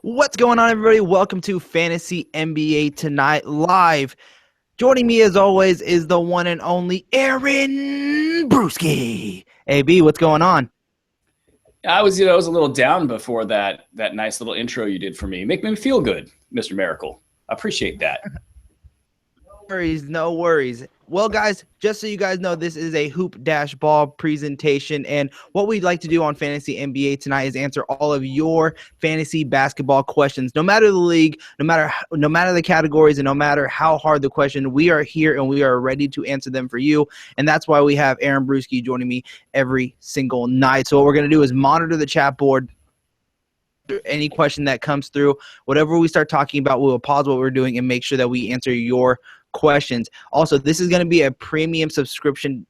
What's going on, everybody? Welcome to Fantasy NBA Tonight Live. Joining me, as always, is the one and only Aaron Bruski. Hey, B, what's going on? I was a little down before that nice little intro you did for me. Make me feel good, Mr. Miracle. I appreciate that. No worries. Well, guys, just so you guys know, this is a Hoop Dash Ball presentation, and what we'd like to do on Fantasy NBA tonight is answer all of your fantasy basketball questions. No matter the league, no matter the categories, and no matter how hard the question, we are here and we are ready to answer them for you, and that's why we have Aaron Bruski joining me every single night. So what we're going to do is monitor the chat board. Any question that comes through, whatever we start talking about, we will pause what we're doing and make sure that we answer your questions. Also, this is going to be a premium subscription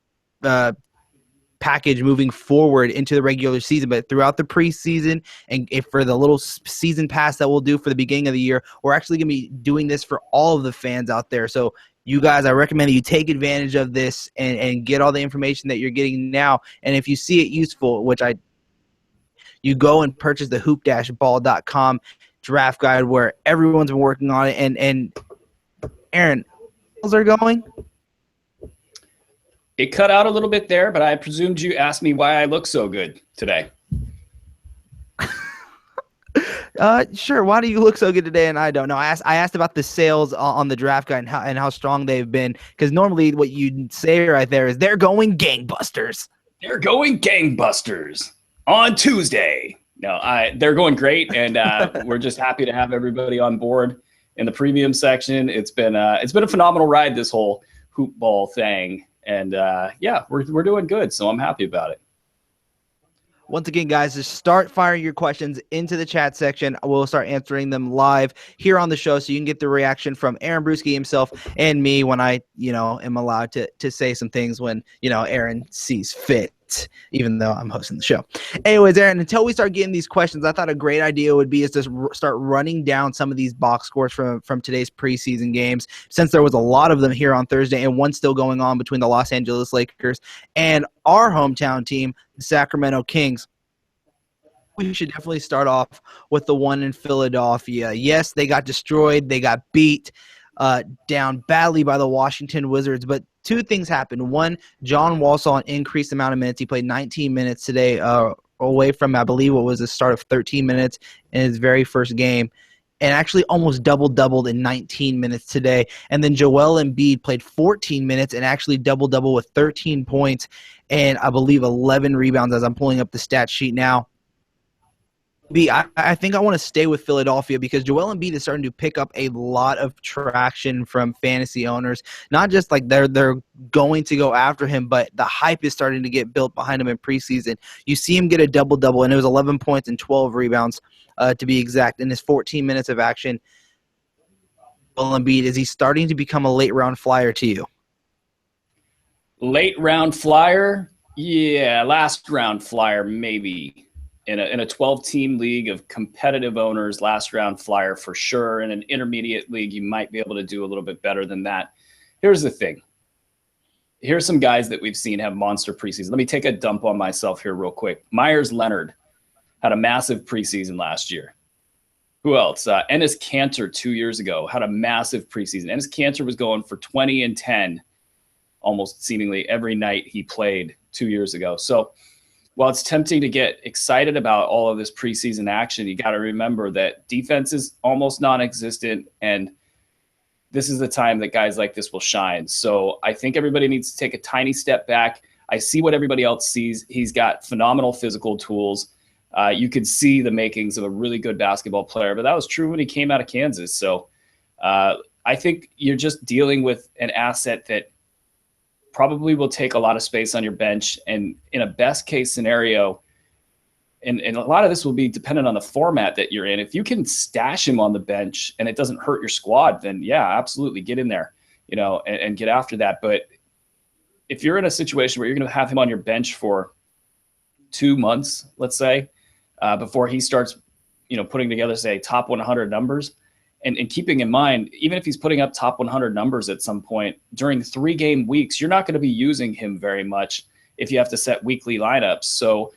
package moving forward into the regular season, but throughout the preseason and if for the little season pass that we'll do for the beginning of the year, we're actually going to be doing this for all of the fans out there. So you guys, I recommend that you take advantage of this and get all the information that you're getting now. And if you see it useful, you go and purchase the hoop-ball.com draft guide where everyone's been working on it. And Aaron, how's it going? It cut out a little bit there, but I presumed you asked me why I look so good today. Sure. Why do you look so good today? And I don't know. I asked about the sales on the draft guide and how strong they've been, because normally what you say right there is they're going gangbusters. They're going gangbusters on Tuesday. No, they're going great, and we're just happy to have everybody on board in the premium section. It's been a phenomenal ride, this whole hoop ball thing, and we're doing good, so I'm happy about it. Once again, guys, just start firing your questions into the chat section. We'll start answering them live here on the show, so you can get the reaction from Aaron Bruski himself and me when I, am allowed to say some things when, Aaron sees fit, even though I'm hosting the show. Anyways, Aaron, until we start getting these questions, I thought a great idea would be is to start running down some of these box scores from today's preseason games, since there was a lot of them here on Thursday and one still going on between the Los Angeles Lakers and our hometown team, the Sacramento Kings. We should definitely start off with the one in Philadelphia. Yes, they got destroyed. They got beat down badly by the Washington Wizards, but two things happened. One, John Wall saw an increased amount of minutes. He played 19 minutes today, away from, I believe, what was the start of 13 minutes in his very first game, and actually almost doubled in 19 minutes today. And then Joel Embiid played 14 minutes and actually double with 13 points and I believe 11 rebounds as I'm pulling up the stat sheet now. I think I want to stay with Philadelphia because Joel Embiid is starting to pick up a lot of traction from fantasy owners. Not just like they're going to go after him, but the hype is starting to get built behind him in preseason. You see him get a double-double, and it was 11 points and 12 rebounds to be exact in his 14 minutes of action. Joel Embiid, is he starting to become a late-round flyer to you? Late-round flyer? Yeah, last-round flyer maybe. In a 12-team league of competitive owners, last-round flyer for sure. In an intermediate league, you might be able to do a little bit better than that. Here's the thing. Here's some guys that we've seen have monster preseason. Let me take a dump on myself here real quick. Myers Leonard had a massive preseason last year. Who else? Enes Kanter 2 years ago had a massive preseason. Enes Kanter was going for 20 and 10 almost seemingly every night he played 2 years ago. So while it's tempting to get excited about all of this preseason action, you got to remember that defense is almost non-existent, and this is the time that guys like this will shine. So I think everybody needs to take a tiny step back. I see what everybody else sees. He's got phenomenal physical tools. You could see the makings of a really good basketball player, but that was true when he came out of Kansas. So I think you're just dealing with an asset that probably will take a lot of space on your bench. And in a best case scenario, and a lot of this will be dependent on the format that you're in. If you can stash him on the bench and it doesn't hurt your squad, then yeah, absolutely get in there, and get after that. But if you're in a situation where you're going to have him on your bench for 2 months, let's say, before he starts, putting together, say, top 100 numbers, and keeping in mind, even if he's putting up top 100 numbers at some point during 3-game weeks, you're not going to be using him very much if you have to set weekly lineups. So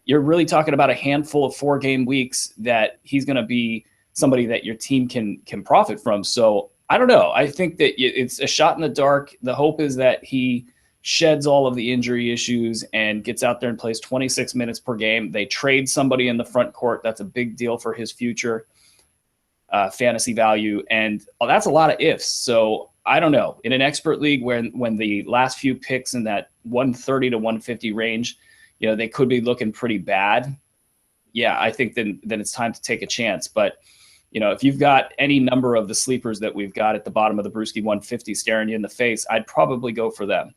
you're really talking about a handful of 4-game weeks that he's going to be somebody that your team can profit from. So I don't know. I think that it's a shot in the dark. The hope is that he sheds all of the injury issues and gets out there and plays 26 minutes per game. They trade somebody in the front court. That's a big deal for his future fantasy value. And that's a lot of ifs. So I don't know. In an expert league when the last few picks in that 130 to 150 range, they could be looking pretty bad. Yeah, I think then it's time to take a chance. But, if you've got any number of the sleepers that we've got at the bottom of the Bruski 150 staring you in the face, I'd probably go for them.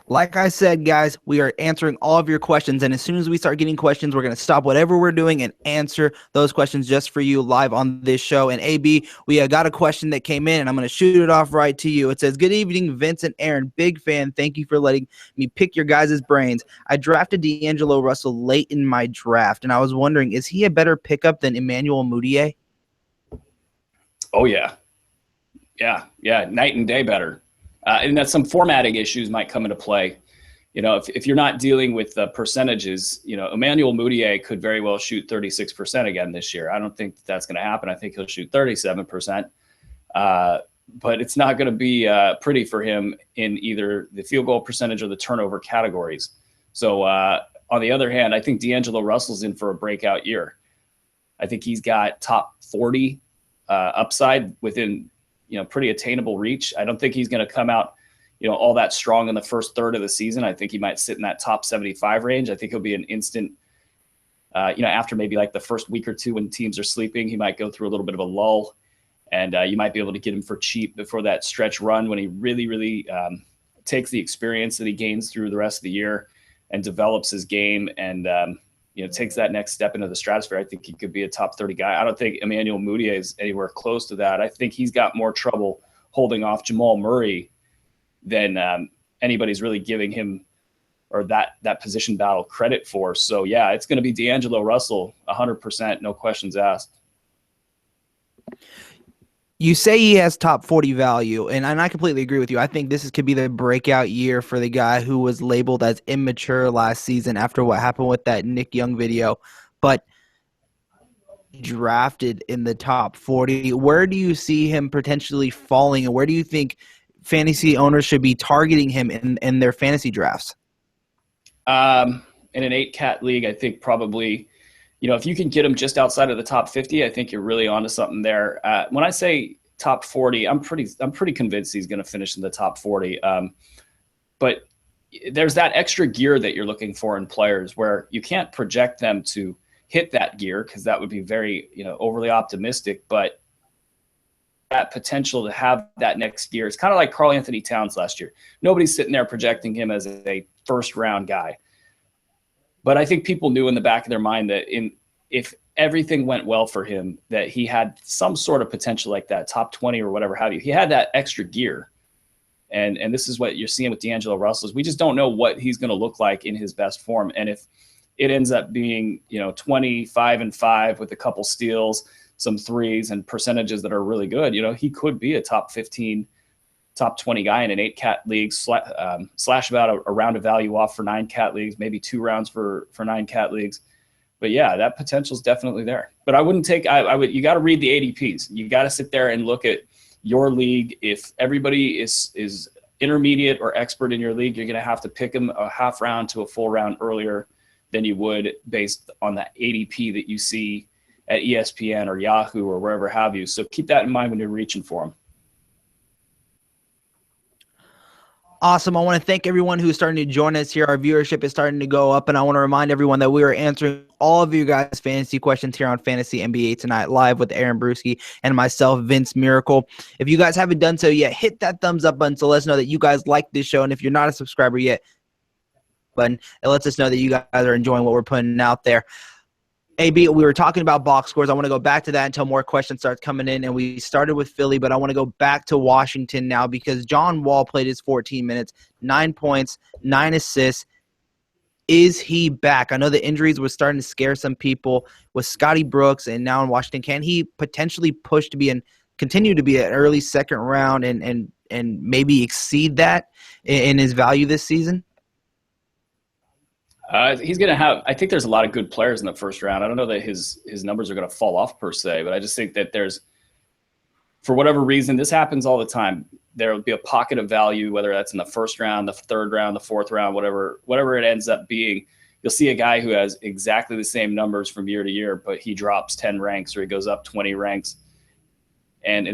Like I said, guys, we are answering all of your questions. And as soon as we start getting questions, we're going to stop whatever we're doing and answer those questions just for you live on this show. And AB, we got a question that came in, and I'm going to shoot it off right to you. It says, "Good evening, Vince and Aaron. Big fan. Thank you for letting me pick your guys' brains. I drafted D'Angelo Russell late in my draft, and I was wondering, is he a better pickup than Emmanuel Mudiay?" Oh, yeah. Yeah. Night and day better. And that some formatting issues might come into play. If you're not dealing with the percentages, Emmanuel Mudiay could very well shoot 36% again this year. I don't think that's going to happen. I think he'll shoot 37%. But it's not going to be pretty for him in either the field goal percentage or the turnover categories. So on the other hand, I think D'Angelo Russell's in for a breakout year. I think he's got top 40 upside within pretty attainable reach. I don't think he's going to come out, all that strong in the first third of the season. I think he might sit in that top 75 range. I think he'll be an instant, after maybe like the first week or two when teams are sleeping, he might go through a little bit of a lull, and you might be able to get him for cheap before that stretch run when he really, really takes the experience that he gains through the rest of the year and develops his game and, takes that next step into the stratosphere. I think he could be a top 30 guy. I don't think Emmanuel Mudiay is anywhere close to that. I think he's got more trouble holding off Jamal Murray than anybody's really giving him or that position battle credit for. So, yeah, it's going to be D'Angelo Russell, 100%, no questions asked. You say he has top 40 value, and I completely agree with you. I think this could be the breakout year for the guy who was labeled as immature last season after what happened with that Nick Young video. But drafted in the top 40, where do you see him potentially falling, and where do you think fantasy owners should be targeting him in their fantasy drafts? In an 8-cat league, I think probably – if you can get him just outside of the top 50, I think you're really onto something there. When I say top 40, I'm pretty convinced he's going to finish in the top 40. But there's that extra gear that you're looking for in players where you can't project them to hit that gear because that would be very, overly optimistic. But that potential to have that next gear, it's kind of like Karl Anthony Towns last year. Nobody's sitting there projecting him as a first-round guy. But I think people knew in the back of their mind that if everything went well for him, that he had some sort of potential like that, top 20 or whatever have you. He had that extra gear. And this is what you're seeing with D'Angelo Russell. We just don't know what he's going to look like in his best form. And if it ends up being, 25-5 with a couple steals, some threes and percentages that are really good, he could be a top 15, top 20 guy in an 8-cat league, slash about a round of value off for 9-cat leagues, maybe 2 rounds for 9-cat leagues. But yeah, that potential is definitely there. But I wouldn't take, you got to read the ADPs. You got to sit there and look at your league. If everybody is intermediate or expert in your league, you're going to have to pick them a half round to a full round earlier than you would based on the ADP that you see at ESPN or Yahoo or wherever have you. So keep that in mind when you're reaching for them. Awesome. I want to thank everyone who's starting to join us here. Our viewership is starting to go up, and I want to remind everyone that we are answering all of you guys' fantasy questions here on Fantasy NBA Tonight live with Aaron Bruski and myself, Vince Miracle. If you guys haven't done so yet, hit that thumbs up button so let us know that you guys like this show. And if you're not a subscriber yet, button, it lets us know that you guys are enjoying what we're putting out there. AB, we were talking about box scores. I want to go back to that until more questions start coming in. And we started with Philly, but I want to go back to Washington now because John Wall played his 14 minutes, 9 points, 9 assists. Is he back? I know the injuries were starting to scare some people with Scotty Brooks and now in Washington. Can he potentially push to be and continue to be an early second round and maybe exceed that in his value this season? He's going to have – I think there's a lot of good players in the first round. I don't know that his numbers are going to fall off per se, but I just think that there's – for whatever reason, this happens all the time. There will be a pocket of value, whether that's in the first round, the third round, the fourth round, whatever it ends up being. You'll see a guy who has exactly the same numbers from year to year, but he drops 10 ranks or he goes up 20 ranks, and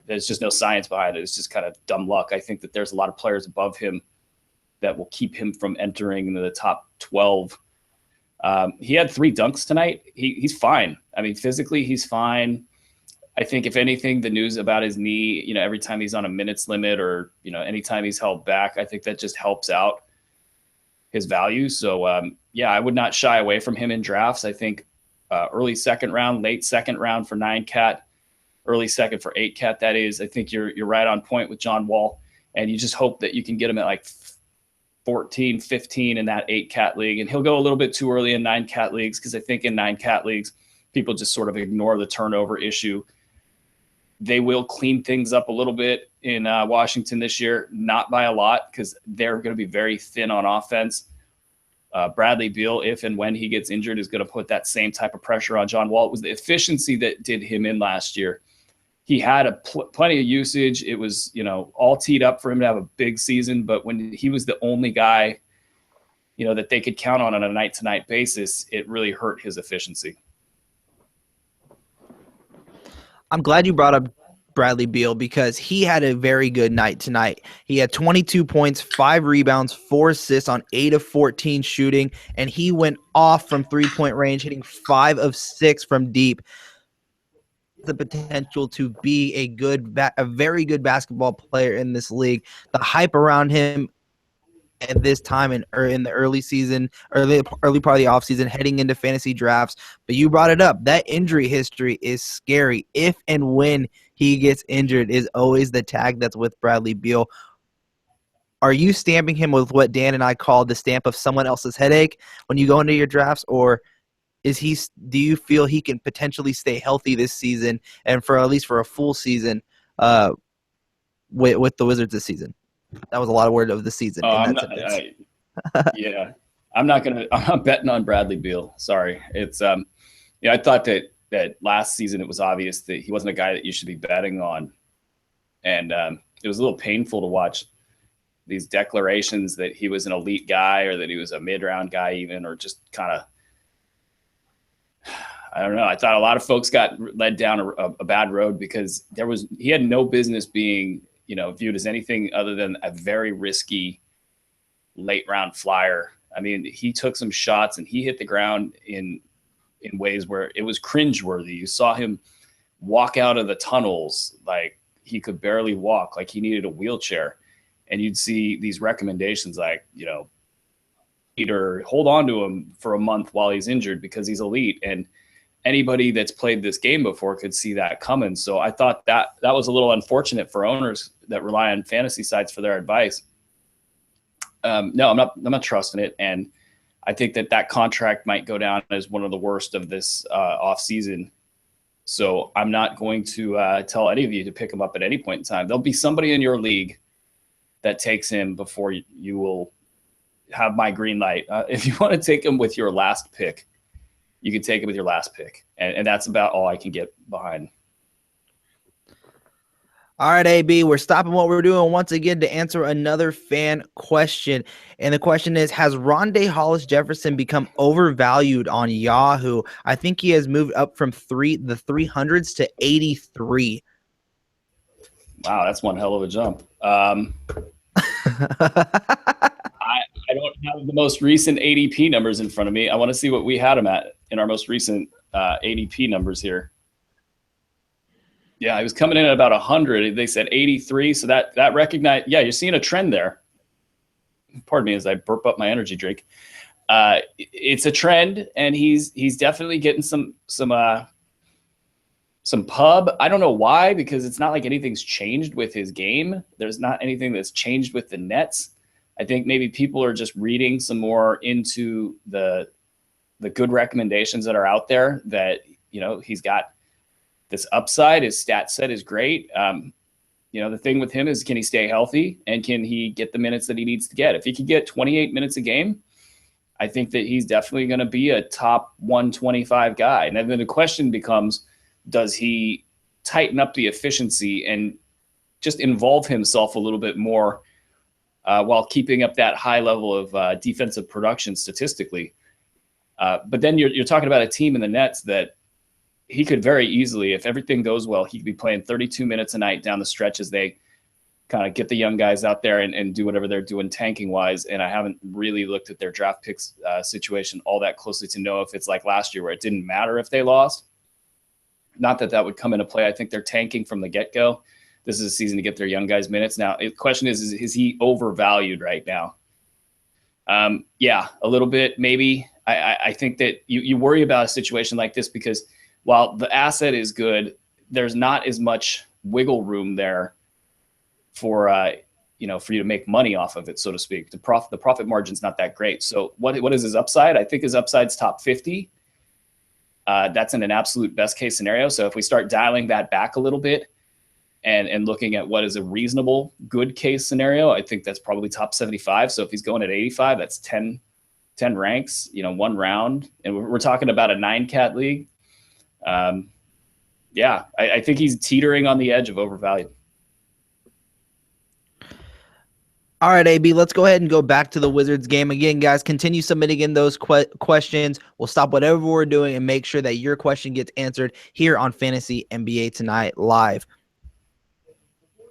there's just no science behind it. It's just kind of dumb luck. I think that there's a lot of players above him that will keep him from entering into the top 12. He had 3 dunks tonight. He's fine. I mean, physically, he's fine. I think if anything, the news about his knee, every time he's on a minutes limit or, anytime he's held back, I think that just helps out his value. So, I would not shy away from him in drafts. I think early second round, late second round for 9-cat, early second for 8-cat, that is. I think you're right on point with John Wall, and you just hope that you can get him at like 14, 15 in that 8-cat league. And he'll go a little bit too early in 9-cat leagues because I think in 9-cat leagues, people just sort of ignore the turnover issue. They will clean things up a little bit in Washington this year, not by a lot because they're going to be very thin on offense. Bradley Beal, if and when he gets injured, is going to put that same type of pressure on John Wall. It was the efficiency that did him in last year. He had plenty of usage. It was, all teed up for him to have a big season. But when he was the only guy, that they could count on a night-to-night basis, it really hurt his efficiency. I'm glad you brought up Bradley Beal because he had a very good night tonight. He had 22 points, 5 rebounds, 4 assists on 8 of 14 shooting, and he went off from three-point range, hitting 5 of 6 from deep. The potential to be a very good basketball player in this league. The hype around him at this time in the early season, early part of the offseason, heading into fantasy drafts. But you brought it up. That injury history is scary. If and when he gets injured is always the tag that's with Bradley Beal. Are you stamping him with what Dan and I call the stamp of someone else's headache when you go into your drafts, or do you feel he can potentially stay healthy this season and for at least for a full season with the Wizards this season? That was a lot of word of the season. I'm not betting on Bradley Beal. Sorry. It's I thought that last season it was obvious that he wasn't a guy that you should be betting on. And it was a little painful to watch these declarations that he was an elite guy or that he was a mid-round guy even, or just kind of, I don't know. I thought a lot of folks got led down a bad road because he had no business being, viewed as anything other than a very risky late round flyer. I mean, he took some shots and he hit the ground in ways where it was cringeworthy. You saw him walk out of the tunnels like he could barely walk, like he needed a wheelchair. And you'd see these recommendations like, either hold on to him for a month while he's injured because he's elite. And anybody that's played this game before could see that coming. So I thought that was a little unfortunate for owners that rely on fantasy sites for their advice. No, I'm not trusting it. And I think that contract might go down as one of the worst of this off season. So I'm not going to tell any of you to pick him up at any point in time. There'll be somebody in your league that takes him before you will have my green light. If you want to take him with your last pick, you can take it with your last pick. And that's about all I can get behind. All right, AB, we're stopping what we're doing once again to answer another fan question. And the question is, has Rondae Hollis-Jefferson become overvalued on Yahoo? I think he has moved up from the 300s to 83. Wow, that's one hell of a jump. I don't have the most recent ADP numbers in front of me. I want to see what we had him at in our most recent ADP numbers here. Yeah, he was coming in at about 100. They said 83, so that recognized. Yeah, you're seeing a trend there. Pardon me as I burp up my energy drink. It's a trend, and he's definitely getting some pub. I don't know why, because it's not like anything's changed with his game. There's not anything that's changed with the Nets. I think maybe people are just reading some more into the good recommendations that are out there that, he's got this upside. His stat set is great. The thing with him is, can he stay healthy and can he get the minutes that he needs to get? If he could get 28 minutes a game, I think that he's definitely going to be a top 125 guy. And then the question becomes, does he tighten up the efficiency and just involve himself a little bit more while keeping up that high level of defensive production statistically? But then you're talking about a team in the Nets that he could very easily, if everything goes well, he could be playing 32 minutes a night down the stretch as they kind of get the young guys out there and do whatever they're doing tanking wise. And I haven't really looked at their draft picks situation all that closely to know if it's like last year where it didn't matter if they lost. Not that that would come into play. I think they're tanking from the get-go. This is a season to get their young guys minutes. Now, the question is he overvalued right now? Yeah, a little bit, maybe. I think that you worry about a situation like this because while the asset is good, there's not as much wiggle room there for you to make money off of it, so to speak. The profit margin's not that great. So what is his upside? I think his upside's top 50. That's in an absolute best case scenario. So if we start dialing that back a little bit and looking at what is a reasonable good case scenario, I think that's probably top 75. So if he's going at 85, that's 10 ranks, one round. And we're talking about a 9-cat league. Yeah, I think he's teetering on the edge of overvalued. All right, AB, let's go ahead and go back to the Wizards game. Again, guys, continue submitting in those questions. We'll stop whatever we're doing and make sure that your question gets answered here on Fantasy NBA Tonight Live.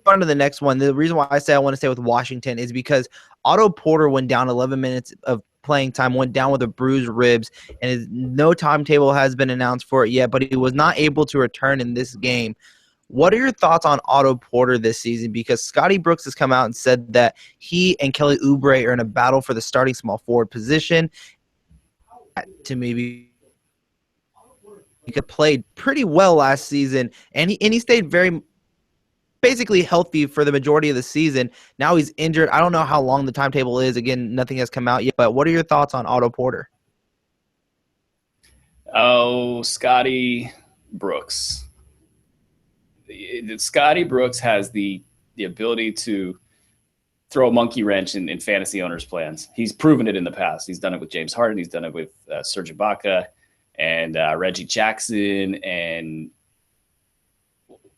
On to the next one. The reason why I say I want to stay with Washington is because Otto Porter went down 11 minutes of playing time, went down with a bruised ribs, and no timetable has been announced for it yet, but he was not able to return in this game. What are your thoughts on Otto Porter this season? Because Scotty Brooks has come out and said that he and Kelly Oubre are in a battle for the starting small forward position. To maybe he could played pretty well last season, and he stayed very basically healthy for the majority of the season. Now he's injured. I don't know how long the timetable is. Again, nothing has come out yet. But what are your thoughts on Otto Porter? Oh, Scotty Brooks. Scotty Brooks has the ability to throw a monkey wrench in fantasy owners' plans. He's proven it in the past. He's done it with James Harden. He's done it with Serge Ibaka and Reggie Jackson. And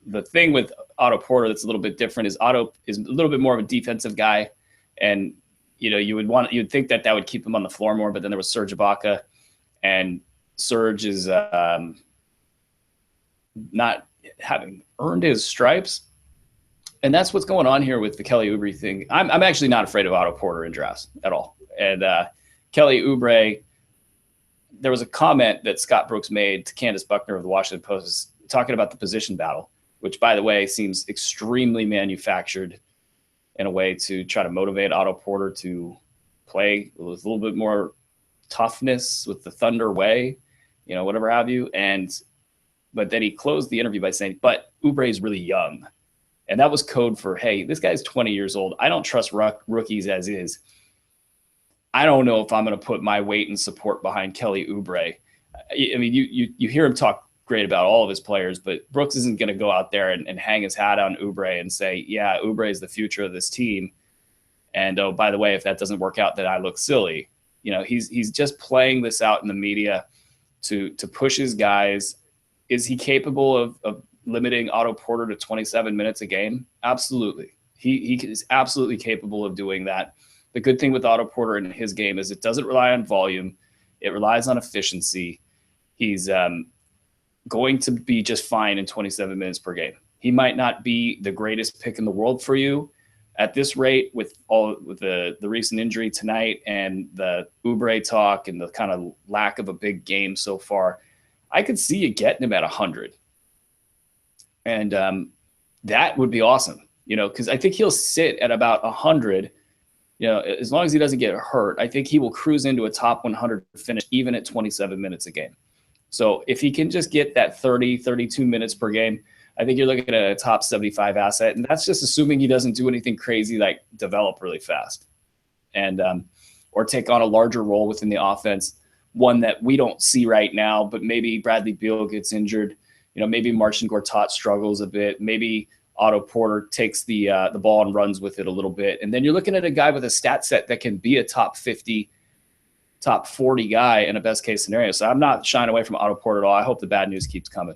the thing with Otto Porter that's a little bit different is Otto is a little bit more of a defensive guy. And, you'd think that would keep him on the floor more, but then there was Serge Ibaka, and Serge is not having earned his stripes. And that's what's going on here with the Kelly Oubre thing. I'm actually not afraid of Otto Porter in drafts at all. And Kelly Oubre, there was a comment that Scott Brooks made to Candace Buckner of the Washington Post talking about the position battle, which, by the way, seems extremely manufactured in a way to try to motivate Otto Porter to play with a little bit more toughness with the Thunder way, whatever have you. But then he closed the interview by saying, but Oubre is really young. And that was code for, hey, this guy's 20 years old. I don't trust rookies as is. I don't know if I'm going to put my weight and support behind Kelly Oubre. I mean, you hear him talk great about all of his players, but Brooks isn't going to go out there and hang his hat on Oubre and say, yeah, Oubre is the future of this team. And, oh, by the way, if that doesn't work out, then I look silly. He's just playing this out in the media to push his guys. Is he capable of limiting Otto Porter to 27 minutes a game? Absolutely. He is absolutely capable of doing that. The good thing with Otto Porter in his game is it doesn't rely on volume. It relies on efficiency. He's going to be just fine in 27 minutes per game. He might not be the greatest pick in the world for you at this rate with the recent injury tonight and the Oubre talk and the kind of lack of a big game so far. I could see you getting him at 100. And that would be awesome, because I think he'll sit at about 100, as long as he doesn't get hurt. I think he will cruise into a top 100 finish even at 27 minutes a game. So if he can just get that 30, 32 minutes per game, I think you're looking at a top 75 asset. And that's just assuming he doesn't do anything crazy like develop really fast and or take on a larger role within the offense. One that we don't see right now, but maybe Bradley Beal gets injured. Maybe Marcin Gortat struggles a bit. Maybe Otto Porter takes the ball and runs with it a little bit. And then you're looking at a guy with a stat set that can be a top 50 top 40 guy in a best case scenario. So I'm not shying away from Otto Porter at all. I hope the bad news keeps coming.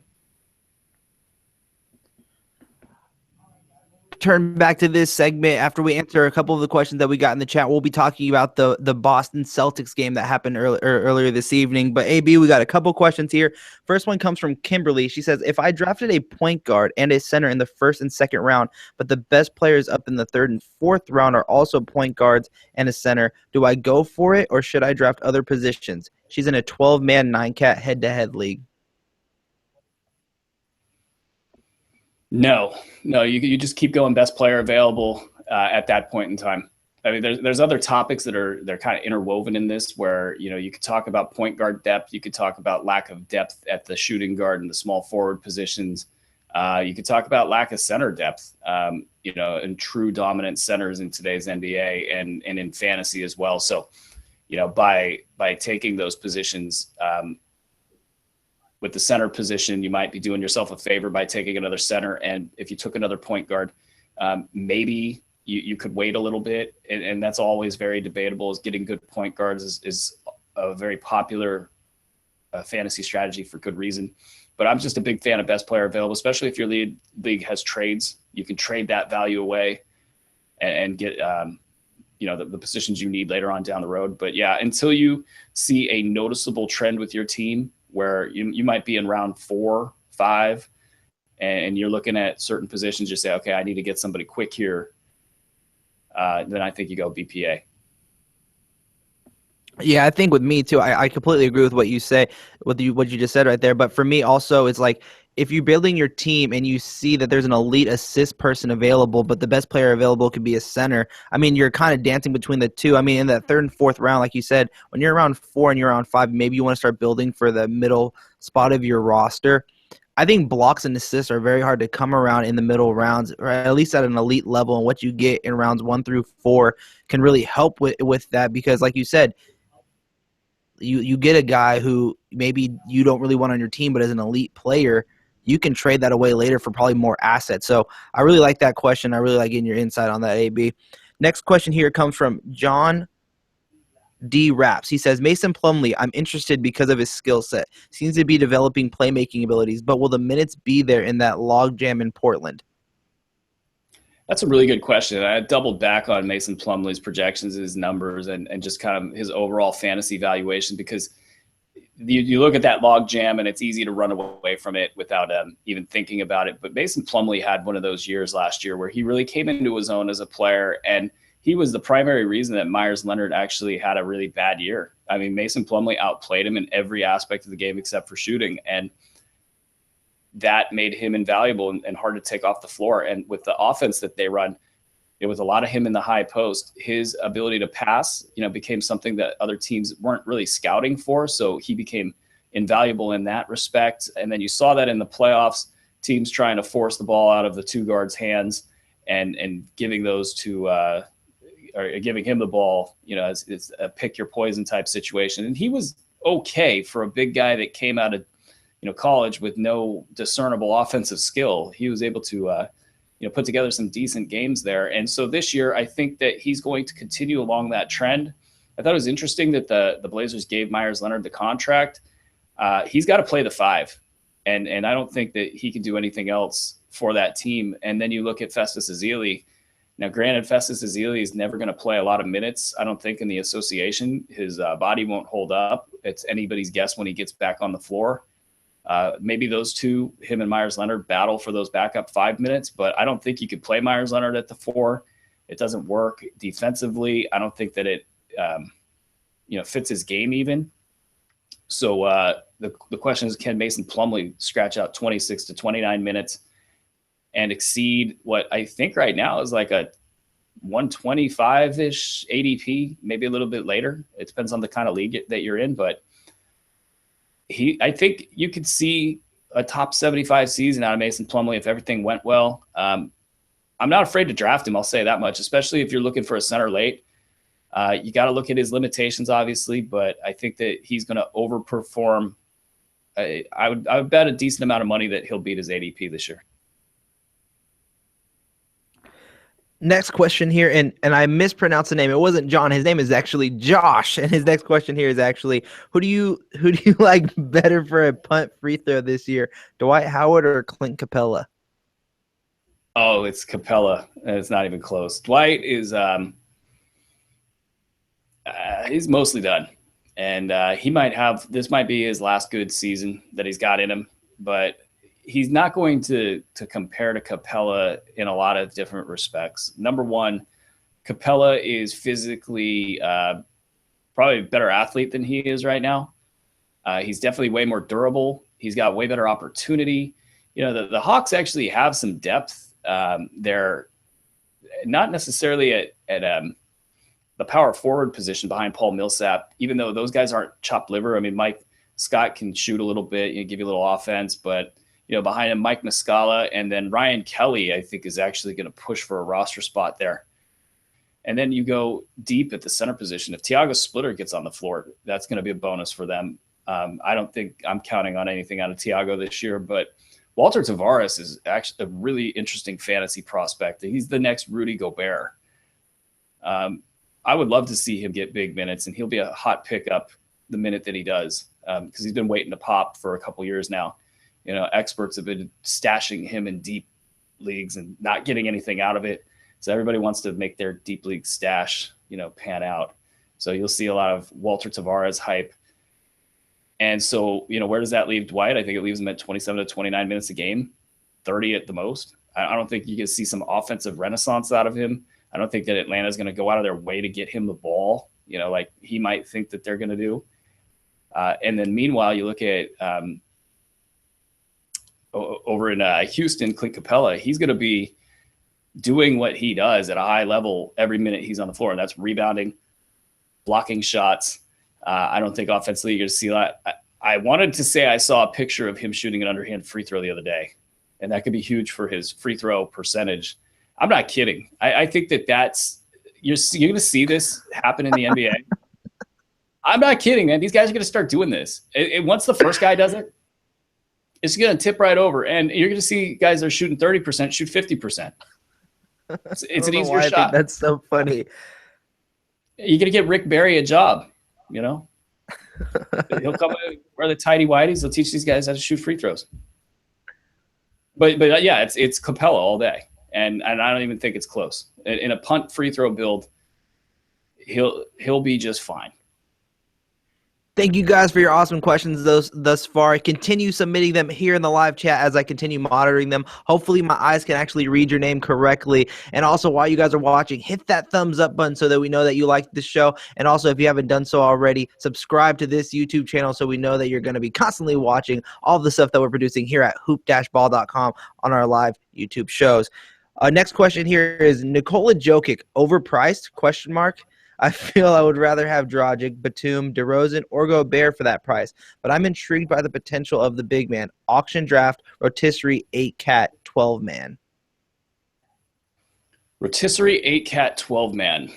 Turn back to this segment after we answer a couple of the questions that we got in the chat. We'll be talking about the Boston Celtics game that happened earlier this evening. But AB, we got a couple questions here. First one comes from Kimberly. She says, if I drafted a point guard and a center in the first and second round, but the best players up in the third and fourth round are also point guards and a center, do I go for it or should I draft other positions? She's in a 12-man 9-cat head-to-head league. No, you just keep going best player available at that point in time. I mean, there's other topics they're kind of interwoven in this where, you could talk about point guard depth. You could talk about lack of depth at the shooting guard and the small forward positions. You could talk about lack of center depth, and true dominant centers in today's NBA and in fantasy as well. So, by taking those positions, with the center position, you might be doing yourself a favor by taking another center. And if you took another point guard, maybe you could wait a little bit. And that's always very debatable. Is getting good point guards is a very popular fantasy strategy for good reason. But I'm just a big fan of best player available, especially if your league has trades. You can trade that value away and get the positions you need later on down the road. But yeah, until you see a noticeable trend with your team, where you might be in round 4, 5, and you're looking at certain positions, you say, okay, I need to get somebody quick here. Then I think you go BPA. Yeah, I think with me too, I completely agree with what you say, what you just said right there. But for me also, it's like if you're building your team and you see that there's an elite assist person available, but the best player available could be a center, I mean, you're kind of dancing between the two. I mean, in that third and fourth round, like you said, when you're around 4 and you're around 5, maybe you want to start building for the middle spot of your roster. I think blocks and assists are very hard to come around in the middle rounds, or at least at an elite level. And what you get in rounds 1 through 4 can really help with that because, like you said, you get a guy who maybe you don't really want on your team, but as an elite player, you can trade that away later for probably more assets. So I really like that question. I really like getting your insight on that, AB. Next question here comes from John D. Raps. He says, Mason Plumlee, I'm interested because of his skill set. Seems to be developing playmaking abilities, but will the minutes be there in that logjam in Portland? That's a really good question. I doubled back on Mason Plumlee's projections, his numbers, and just kind of his overall fantasy valuation because you look at that log jam and it's easy to run away from it without even thinking about it. But Mason Plumlee had one of those years last year where he really came into his own as a player, and he was the primary reason that Myers Leonard actually had a really bad year. I mean, Mason Plumlee outplayed him in every aspect of the game except for shooting, and that made him invaluable and hard to take off the floor. And with the offense that they run, it was a lot of him in the high post. His ability to pass, became something that other teams weren't really scouting for. So he became invaluable in that respect. And then you saw that in the playoffs, teams trying to force the ball out of the two guards' hands and giving those to or giving him the ball, as a pick your poison type situation. And he was okay for a big guy that came out of college with no discernible offensive skill. He was able to put together some decent games there. And so this year, I think that he's going to continue along that trend. I thought it was interesting that the Blazers gave Myers Leonard the contract. He's got to play the 5. And I don't think that he can do anything else for that team. And then you look at Festus Ezeli. Now, granted, Festus Ezeli is never going to play a lot of minutes, I don't think, in the association. His body won't hold up. It's anybody's guess when he gets back on the floor. Maybe those two, him and Myers Leonard, battle for those backup 5 minutes, but I don't think you could play Myers Leonard at the 4. It doesn't work defensively. I don't think that it, fits his game even. So the question is, can Mason Plumlee scratch out 26 to 29 minutes and exceed what I think right now is like a 125-ish ADP, maybe a little bit later. It depends on the kind of league that you're in, but I think you could see a top 75 season out of Mason Plumlee if everything went well. I'm not afraid to draft him, I'll say that much, especially if you're looking for a center late. You got to look at his limitations, obviously, but I think that he's going to overperform. I would bet a decent amount of money that he'll beat his ADP this year. Next question here, and I mispronounced the name. It wasn't John. His name is actually Josh. And his next question here is actually, who do you like better for a punt free throw this year, Dwight Howard or Clint Capella? Oh, it's Capella. It's not even close. Dwight is he's mostly done, and this might be his last good season that he's got in him, but he's not going to compare to Capella in a lot of different respects. Number one, Capella is physically probably a better athlete than he is right now. He's definitely way more durable. He's got way better opportunity. You know, the Hawks actually have some depth. They're not necessarily at the power forward position behind Paul Millsap, even though those guys aren't chopped liver. I mean, Mike Scott can shoot a little bit, give you a little offense, but behind him, Mike Muscala, and then Ryan Kelly, I think, is actually going to push for a roster spot there. And then you go deep at the center position. If Thiago Splitter gets on the floor, that's going to be a bonus for them. I don't think I'm counting on anything out of Thiago this year, but Walter Tavares is actually a really interesting fantasy prospect. He's the next Rudy Gobert. I would love to see him get big minutes, and he'll be a hot pickup the minute that he does, because he's been waiting to pop for a couple years now. Experts have been stashing him in deep leagues and not getting anything out of it. So everybody wants to make their deep league stash, pan out. So you'll see a lot of Walter Tavares hype. And so, where does that leave Dwight? I think it leaves him at 27 to 29 minutes a game, 30 at the most. I don't think you can see some offensive renaissance out of him. I don't think that Atlanta is going to go out of their way to get him the ball, like he might think that they're going to do. And then meanwhile, you look at over in Houston, Clint Capella, he's going to be doing what he does at a high level every minute he's on the floor. And that's rebounding, blocking shots. I don't think offensively you're going to see that. I wanted to say I saw a picture of him shooting an underhand free throw the other day, and that could be huge for his free throw percentage. I'm not kidding. I think that's you're going to see this happen in the NBA. I'm not kidding, man. These guys are going to start doing this. Once the first guy does it, it's going to tip right over, and you're going to see guys that are shooting 30% shoot 50%. It's an easier shot. That's so funny. You're going to get Rick Barry a job, He'll come in, wear the tighty whities. He'll teach these guys how to shoot free throws. But yeah, it's Capella all day, and I don't even think it's close. In a punt free throw build, he'll be just fine. Thank you guys for your awesome questions thus far. Continue submitting them here in the live chat as I continue monitoring them. Hopefully my eyes can actually read your name correctly. And also, while you guys are watching, hit that thumbs up button so that we know that you like this show. And also, if you haven't done so already, subscribe to this YouTube channel so we know that you're going to be constantly watching all the stuff that we're producing here at hoop-ball.com on our live YouTube shows. Next question here is Nikola Jokic overpriced? I feel I would rather have Dragic, Batum, DeRozan, or Gobert for that price, but I'm intrigued by the potential of the big man. Auction draft, rotisserie, 8-cat, 12-man. Rotisserie, 8-cat, 12-man.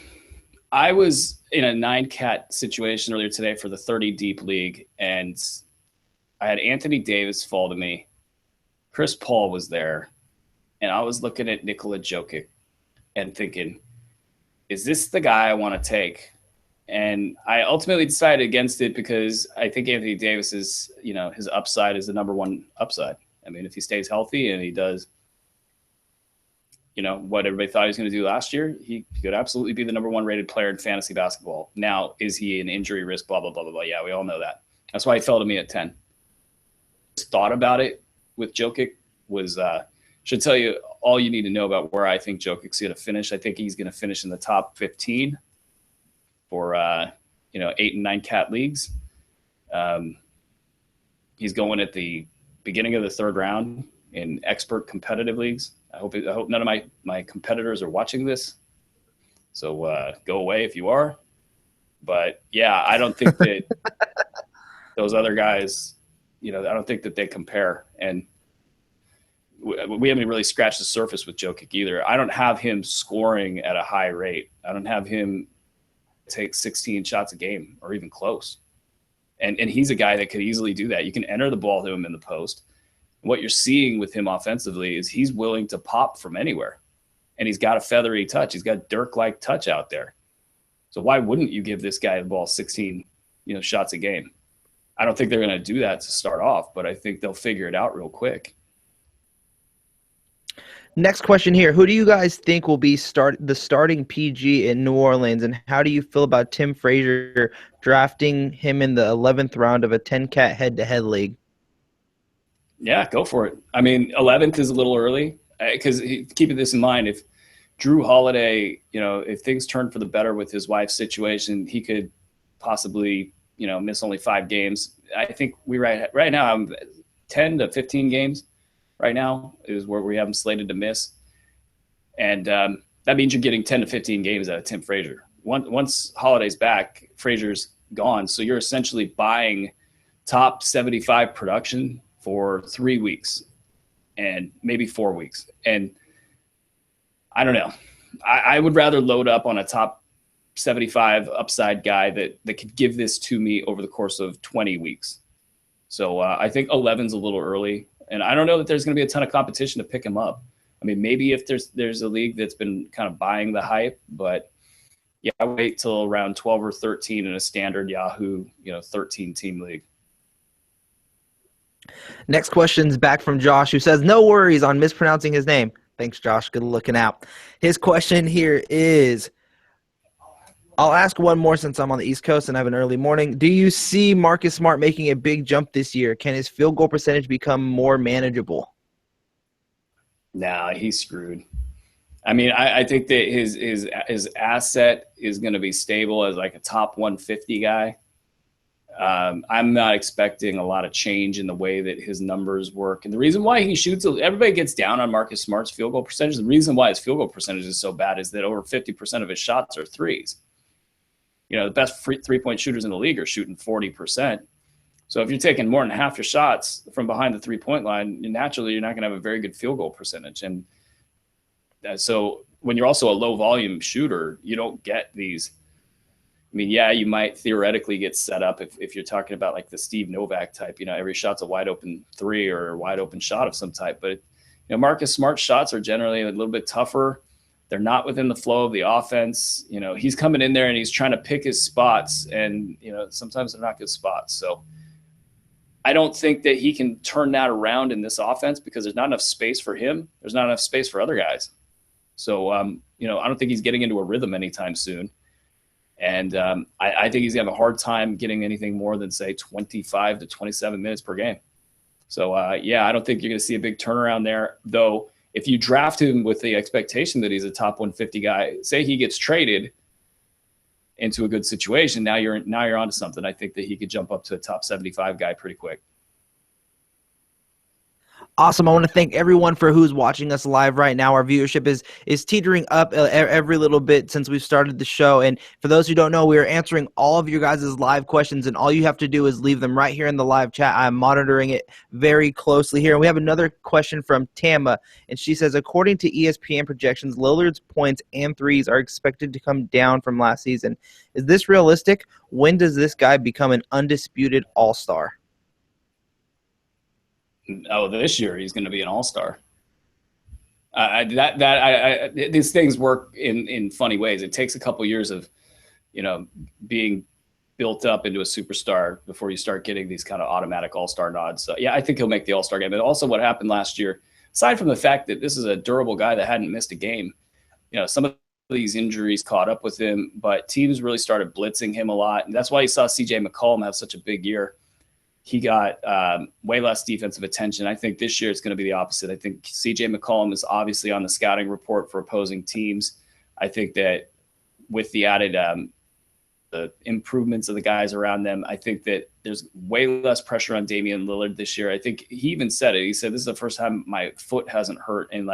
I was in a 9-cat situation earlier today for the 30-deep league, and I had Anthony Davis fall to me. Chris Paul was there, and I was looking at Nikola Jokic and thinking, is this the guy I want to take? And I ultimately decided against it because I think Anthony Davis is, his upside is the number one upside. I mean, if he stays healthy and he does, what everybody thought he was going to do last year, he could absolutely be the number one rated player in fantasy basketball. Now, is he an injury risk? Blah, blah, blah, blah, blah. Yeah, we all know that. That's why he fell to me at 10. Just thought about it with Jokic was should tell you all you need to know about where I think Jokic's going to finish. I think he's going to finish in the top 15 for 8 and 9 cat leagues. He's going at the beginning of the third round in expert competitive leagues. I hope none of my competitors are watching this. So go away if you are. But yeah, I don't think that those other guys, I don't think that they compare. And we haven't really scratched the surface with Jokic either. I don't have him scoring at a high rate. I don't have him take 16 shots a game or even close. And he's a guy that could easily do that. You can enter the ball to him in the post. What you're seeing with him offensively is he's willing to pop from anywhere. and he's got a feathery touch. He's got Dirk-like touch out there. So why wouldn't you give this guy the ball 16, shots a game? I don't think they're going to do that to start off, but I think they'll figure it out real quick. Next question here. Who do you guys think will be the starting PG in New Orleans, and how do you feel about Tim Frazier drafting him in the 11th round of a 10-cat head-to-head league? Yeah, go for it. I mean, 11th is a little early because keeping this in mind, if Drew Holiday, if things turn for the better with his wife's situation, he could possibly, miss only 5 games. I think right now I'm 10 to 15 games. Right now is where we have him slated to miss. And that means you're getting 10 to 15 games out of Tim Frazier. Once Holiday's back, Frazier's gone. So you're essentially buying top 75 production for 3 weeks and maybe 4 weeks. And I don't know. I would rather load up on a top 75 upside guy that could give this to me over the course of 20 weeks. So I think 11's a little early. And I don't know that there's going to be a ton of competition to pick him up. I mean, maybe if there's a league that's been kind of buying the hype, but yeah, I wait till around 12 or 13 in a standard Yahoo, 13 team league. Next question's back from Josh, who says, no worries on mispronouncing his name. Thanks, Josh. Good looking out. His question here is, I'll ask one more since I'm on the East Coast and I have an early morning. Do you see Marcus Smart making a big jump this year? Can his field goal percentage become more manageable? Nah, he's screwed. I mean, I think that his asset is going to be stable as like a top 150 guy. I'm not expecting a lot of change in the way that his numbers work. And the reason why he shoots, everybody gets down on Marcus Smart's field goal percentage. The reason why his field goal percentage is so bad is that over 50% of his shots are threes. The best three-point shooters in the league are shooting 40%. So if you're taking more than half your shots from behind the three-point line, naturally you're not going to have a very good field goal percentage. And so when you're also a low-volume shooter, you don't get these. I mean, yeah, you might theoretically get set up if you're talking about like the Steve Novak type. Every shot's a wide-open three or a wide-open shot of some type. But Marcus Smart's shots are generally a little bit tougher. They're not within the flow of the offense. He's coming in there and he's trying to pick his spots, and sometimes they're not good spots. So I don't think that he can turn that around in this offense because there's not enough space for him. There's not enough space for other guys. So I don't think he's getting into a rhythm anytime soon. And I think he's gonna have a hard time getting anything more than say 25 to 27 minutes per game. So I don't think you're gonna see a big turnaround there, though. If you draft him with the expectation that he's a top 150 guy, say he gets traded into a good situation, now you're onto something. I think that he could jump up to a top 75 guy pretty quick. Awesome. I want to thank everyone for who's watching us live right now. Our viewership is teetering up every little bit since we've started the show. And for those who don't know, we are answering all of your guys' live questions, and all you have to do is leave them right here in the live chat. I'm monitoring it very closely here. And we have another question from Tama, and she says, according to ESPN projections, Lillard's points and threes are expected to come down from last season. Is this realistic? When does this guy become an undisputed all-star? Oh, this year he's going to be an all-star. These things work in funny ways. It takes a couple years of, being built up into a superstar before you start getting these kind of automatic all-star nods. So, yeah, I think he'll make the all-star game. But also what happened last year, aside from the fact that this is a durable guy that hadn't missed a game, some of these injuries caught up with him, but teams really started blitzing him a lot. And that's why you saw CJ McCollum have such a big year. He got way less defensive attention. I think this year it's going to be the opposite. I think CJ McCollum is obviously on the scouting report for opposing teams. I think that with the added the improvements of the guys around them, I think that there's way less pressure on Damian Lillard this year. I think he even said it. He said, this is the first time my foot hasn't hurt in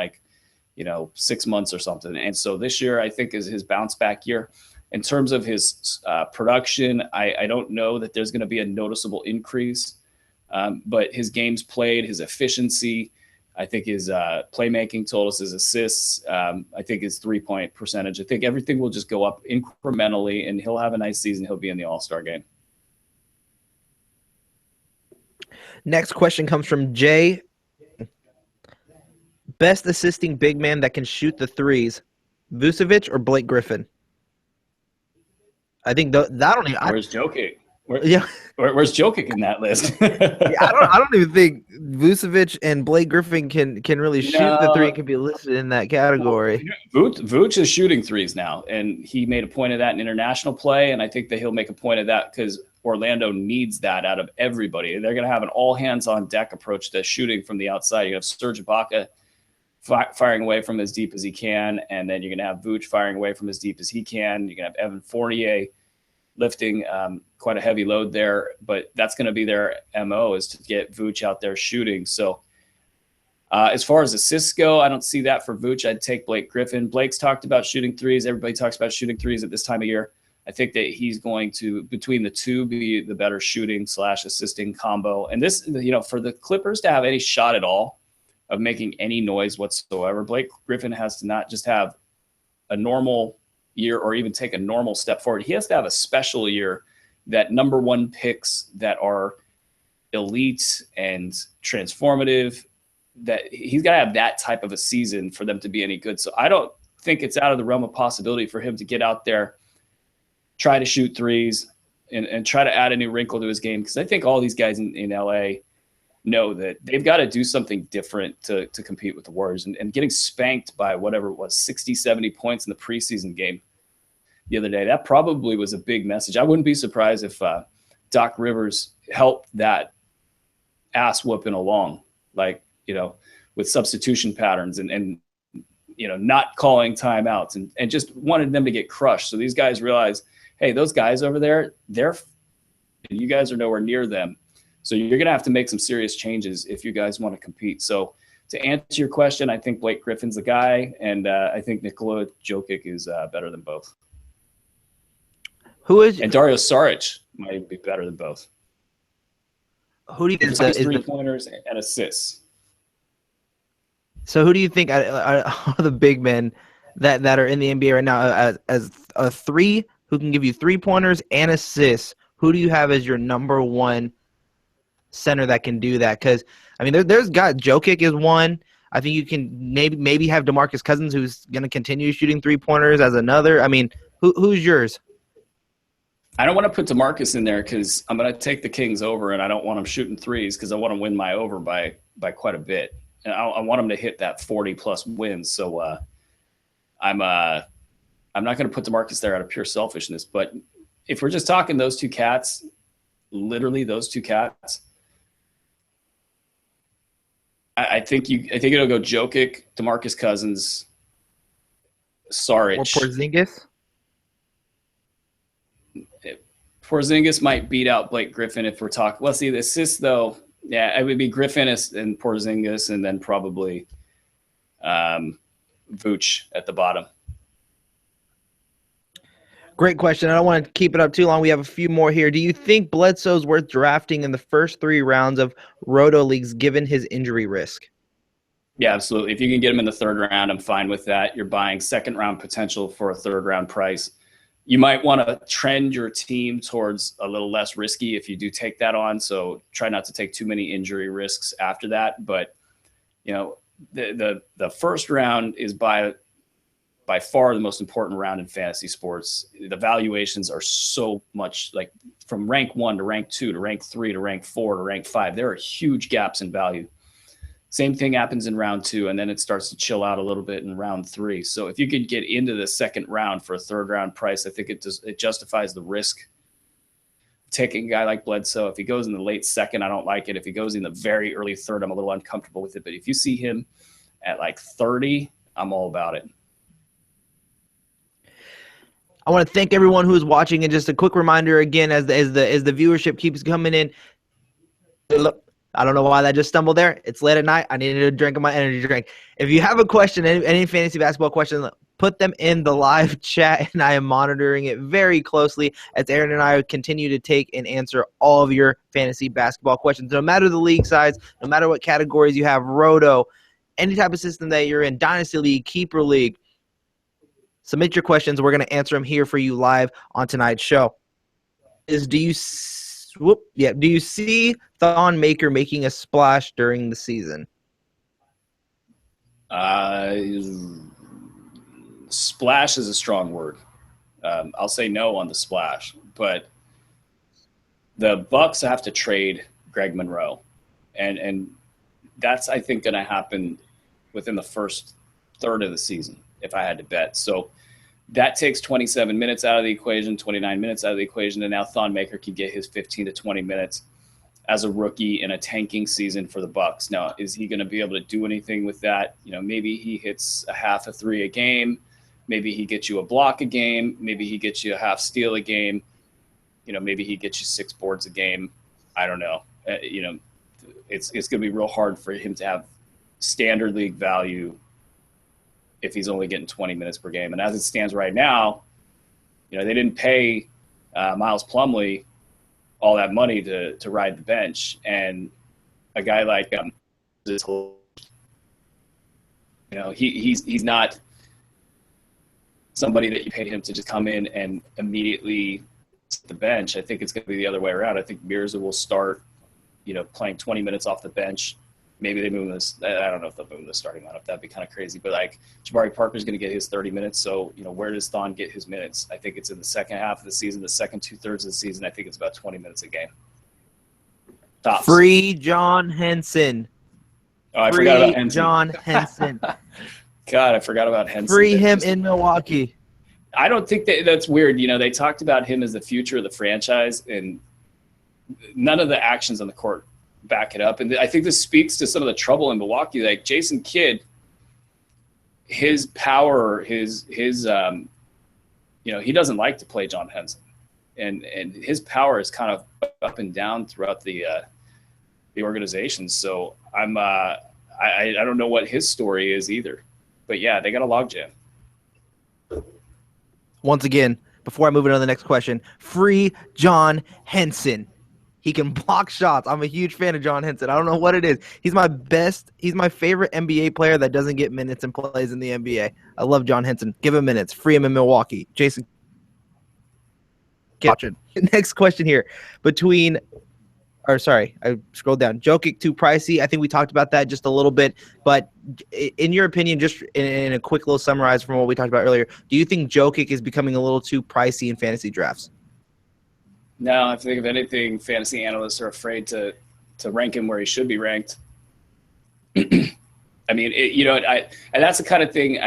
6 months or something. And so this year I think is his bounce back year. In terms of his production, I don't know that there's going to be a noticeable increase, but his games played, his efficiency, I think his playmaking totals, his assists, I think his three-point percentage, I think everything will just go up incrementally, and he'll have a nice season. He'll be in the All-Star game. Next question comes from Jay Best assisting big man that can shoot the threes, Vucevic or Blake Griffin? I think that only. Where's Jokic? Yeah. Where's Jokic in that list? Yeah, I don't even think Vucevic and Blake Griffin can really shoot the three and can be listed in that category. Vooch is shooting threes now, and he made a point of that in international play, and I think that he'll make a point of that because Orlando needs that out of everybody. They're going to have an all-hands-on-deck approach to shooting from the outside. You have Serge Ibaka firing away from as deep as he can, and then you're going to have Vooch firing away from as deep as he can. You're going to have Evan Fournier lifting quite a heavy load there, but that's going to be their MO, is to get Vooch out there shooting. So as far as assists go, I don't see that for Vooch. I'd take Blake Griffin. Blake's talked about shooting threes. Everybody talks about shooting threes at this time of year. I think that he's going to, between the two, be the better shooting / assisting combo. And this, for the Clippers to have any shot at all of making any noise whatsoever, Blake Griffin has to not just have a normal year or even take a normal step forward. He has to have a special year that number one picks that are elite and transformative, that he's got to have that type of a season for them to be any good. So I don't think it's out of the realm of possibility for him to get out there, try to shoot threes, and try to add a new wrinkle to his game. Because I think all these guys in LA know that they've got to do something different to compete with the Warriors. And getting spanked by whatever it was, 60, 70 points in the preseason game the other day, that probably was a big message. I wouldn't be surprised if Doc Rivers helped that ass whooping along, with substitution patterns and not calling timeouts and just wanted them to get crushed. So these guys realize, hey, those guys over there, you guys are nowhere near them. So you're going to have to make some serious changes if you guys want to compete. So to answer your question, I think Blake Griffin's the guy, and I think Nikola Jokic is better than both. And Dario Saric might be better than both. Who do you think is three-pointers and assists? So who do you think are the big men that are in the NBA right now as a three who can give you 3-pointers and assists? Who do you have as your number one center that can do that? Because there's guys. Jokic is one. I think you can maybe have DeMarcus Cousins, who's going to continue shooting 3-pointers, as another. Who's yours? I don't want to put DeMarcus in there because I'm going to take the Kings over, and I don't want them shooting threes because I want to win my over by quite a bit. And I want them to hit that 40-plus wins. So I'm not going to put DeMarcus there out of pure selfishness. But if we're just talking those two cats, literally those two cats, I think it'll go Jokic, DeMarcus Cousins, Saric. Or Porzingis? Porzingis might beat out Blake Griffin if we're talking. Let's see, the assists, though. Yeah, it would be Griffin and Porzingis, and then probably Vooch at the bottom. Great question. I don't want to keep it up too long. We have a few more here. Do you think Bledsoe's worth drafting in the first 3 rounds of Roto leagues given his injury risk? Yeah, absolutely. If you can get him in the 3rd round, I'm fine with that. You're buying 2nd-round potential for a 3rd-round price. You might want to trend your team towards a little less risky if you do take that on. So try not to take too many injury risks after that. But, the first round is by far the most important round in fantasy sports. The valuations are so much, like from rank 1 to rank 2 to rank 3 to rank 4 to rank 5. There are huge gaps in value. Same thing happens in round 2, and then it starts to chill out a little bit in round 3. So if you could get into the 2nd round for a 3rd-round price, I think it justifies the risk. Taking a guy like Bledsoe, if he goes in the late 2nd, I don't like it. If he goes in the very early 3rd, I'm a little uncomfortable with it. But if you see him at like 30, I'm all about it. I want to thank everyone who's watching, and just a quick reminder again, as the viewership keeps coming in. Look, I don't know why that just stumbled there. It's late at night. I needed a drink of my energy drink. If you have a question, any fantasy basketball question, put them in the live chat, and I am monitoring it very closely as Aaron and I continue to take and answer all of your fantasy basketball questions. No matter the league size, no matter what categories you have, Roto, any type of system that you're in, Dynasty League, Keeper League, submit your questions. We're going to answer them here for you live on tonight's show. Do you see Thon making a splash during the season? Splash is a strong word. I'll say no on the splash, but the Bucks have to trade Greg Monroe, and that's, I think, going to happen within the first third of the season, if I had to bet. So that takes 27 minutes out of the equation, 29 minutes out of the equation, and now Thon Maker can get his 15 to 20 minutes as a rookie in a tanking season for the Bucks. Now, is he going to be able to do anything with that? Maybe he hits a half a three a game. Maybe he gets you a block a game. Maybe he gets you a half steal a game. Maybe he gets you 6 boards a game. I don't know. It's going to be real hard for him to have standard league value if he's only getting 20 minutes per game. And as it stands right now, they didn't pay Miles Plumlee all that money to ride the bench. And a guy like he's not somebody that you paid him to just come in and immediately sit the bench. I think it's going to be the other way around. I think Mirza will start, playing 20 minutes off the bench. Maybe they move this. I don't know if they'll move the starting lineup. That'd be kind of crazy. But like Jabari Parker's going to get his 30 minutes. So, where does Thon get his minutes? I think it's in the second half of the season, the second 2/3 of the season. I think it's about 20 minutes a game. Tops. Free John Henson. Oh, I forgot about Henson. John Henson. God, I forgot about Henson. Free him in Milwaukee. I don't think that's weird. They talked about him as the future of the franchise, and none of the actions on the court back it up. And I think this speaks to some of the trouble in Milwaukee. Like Jason Kidd, his power, his he doesn't like to play John Henson, and his power is kind of up and down throughout the organization. So I don't know what his story is either, but yeah, they got a logjam. Once again, before I move on to the next question, free John Henson. He can block shots. I'm a huge fan of John Henson. I don't know what it is. He's my favorite NBA player that doesn't get minutes and plays in the NBA. I love John Henson. Give him minutes. Free him in Milwaukee. Jason. Watching. Next question here. I scrolled down. Jokic too pricey. I think we talked about that just a little bit. But in your opinion, just in a quick little summarize from what we talked about earlier, do you think Jokic is becoming a little too pricey in fantasy drafts? No, I think if anything, fantasy analysts are afraid to rank him where he should be ranked. I mean, and that's the kind of thing.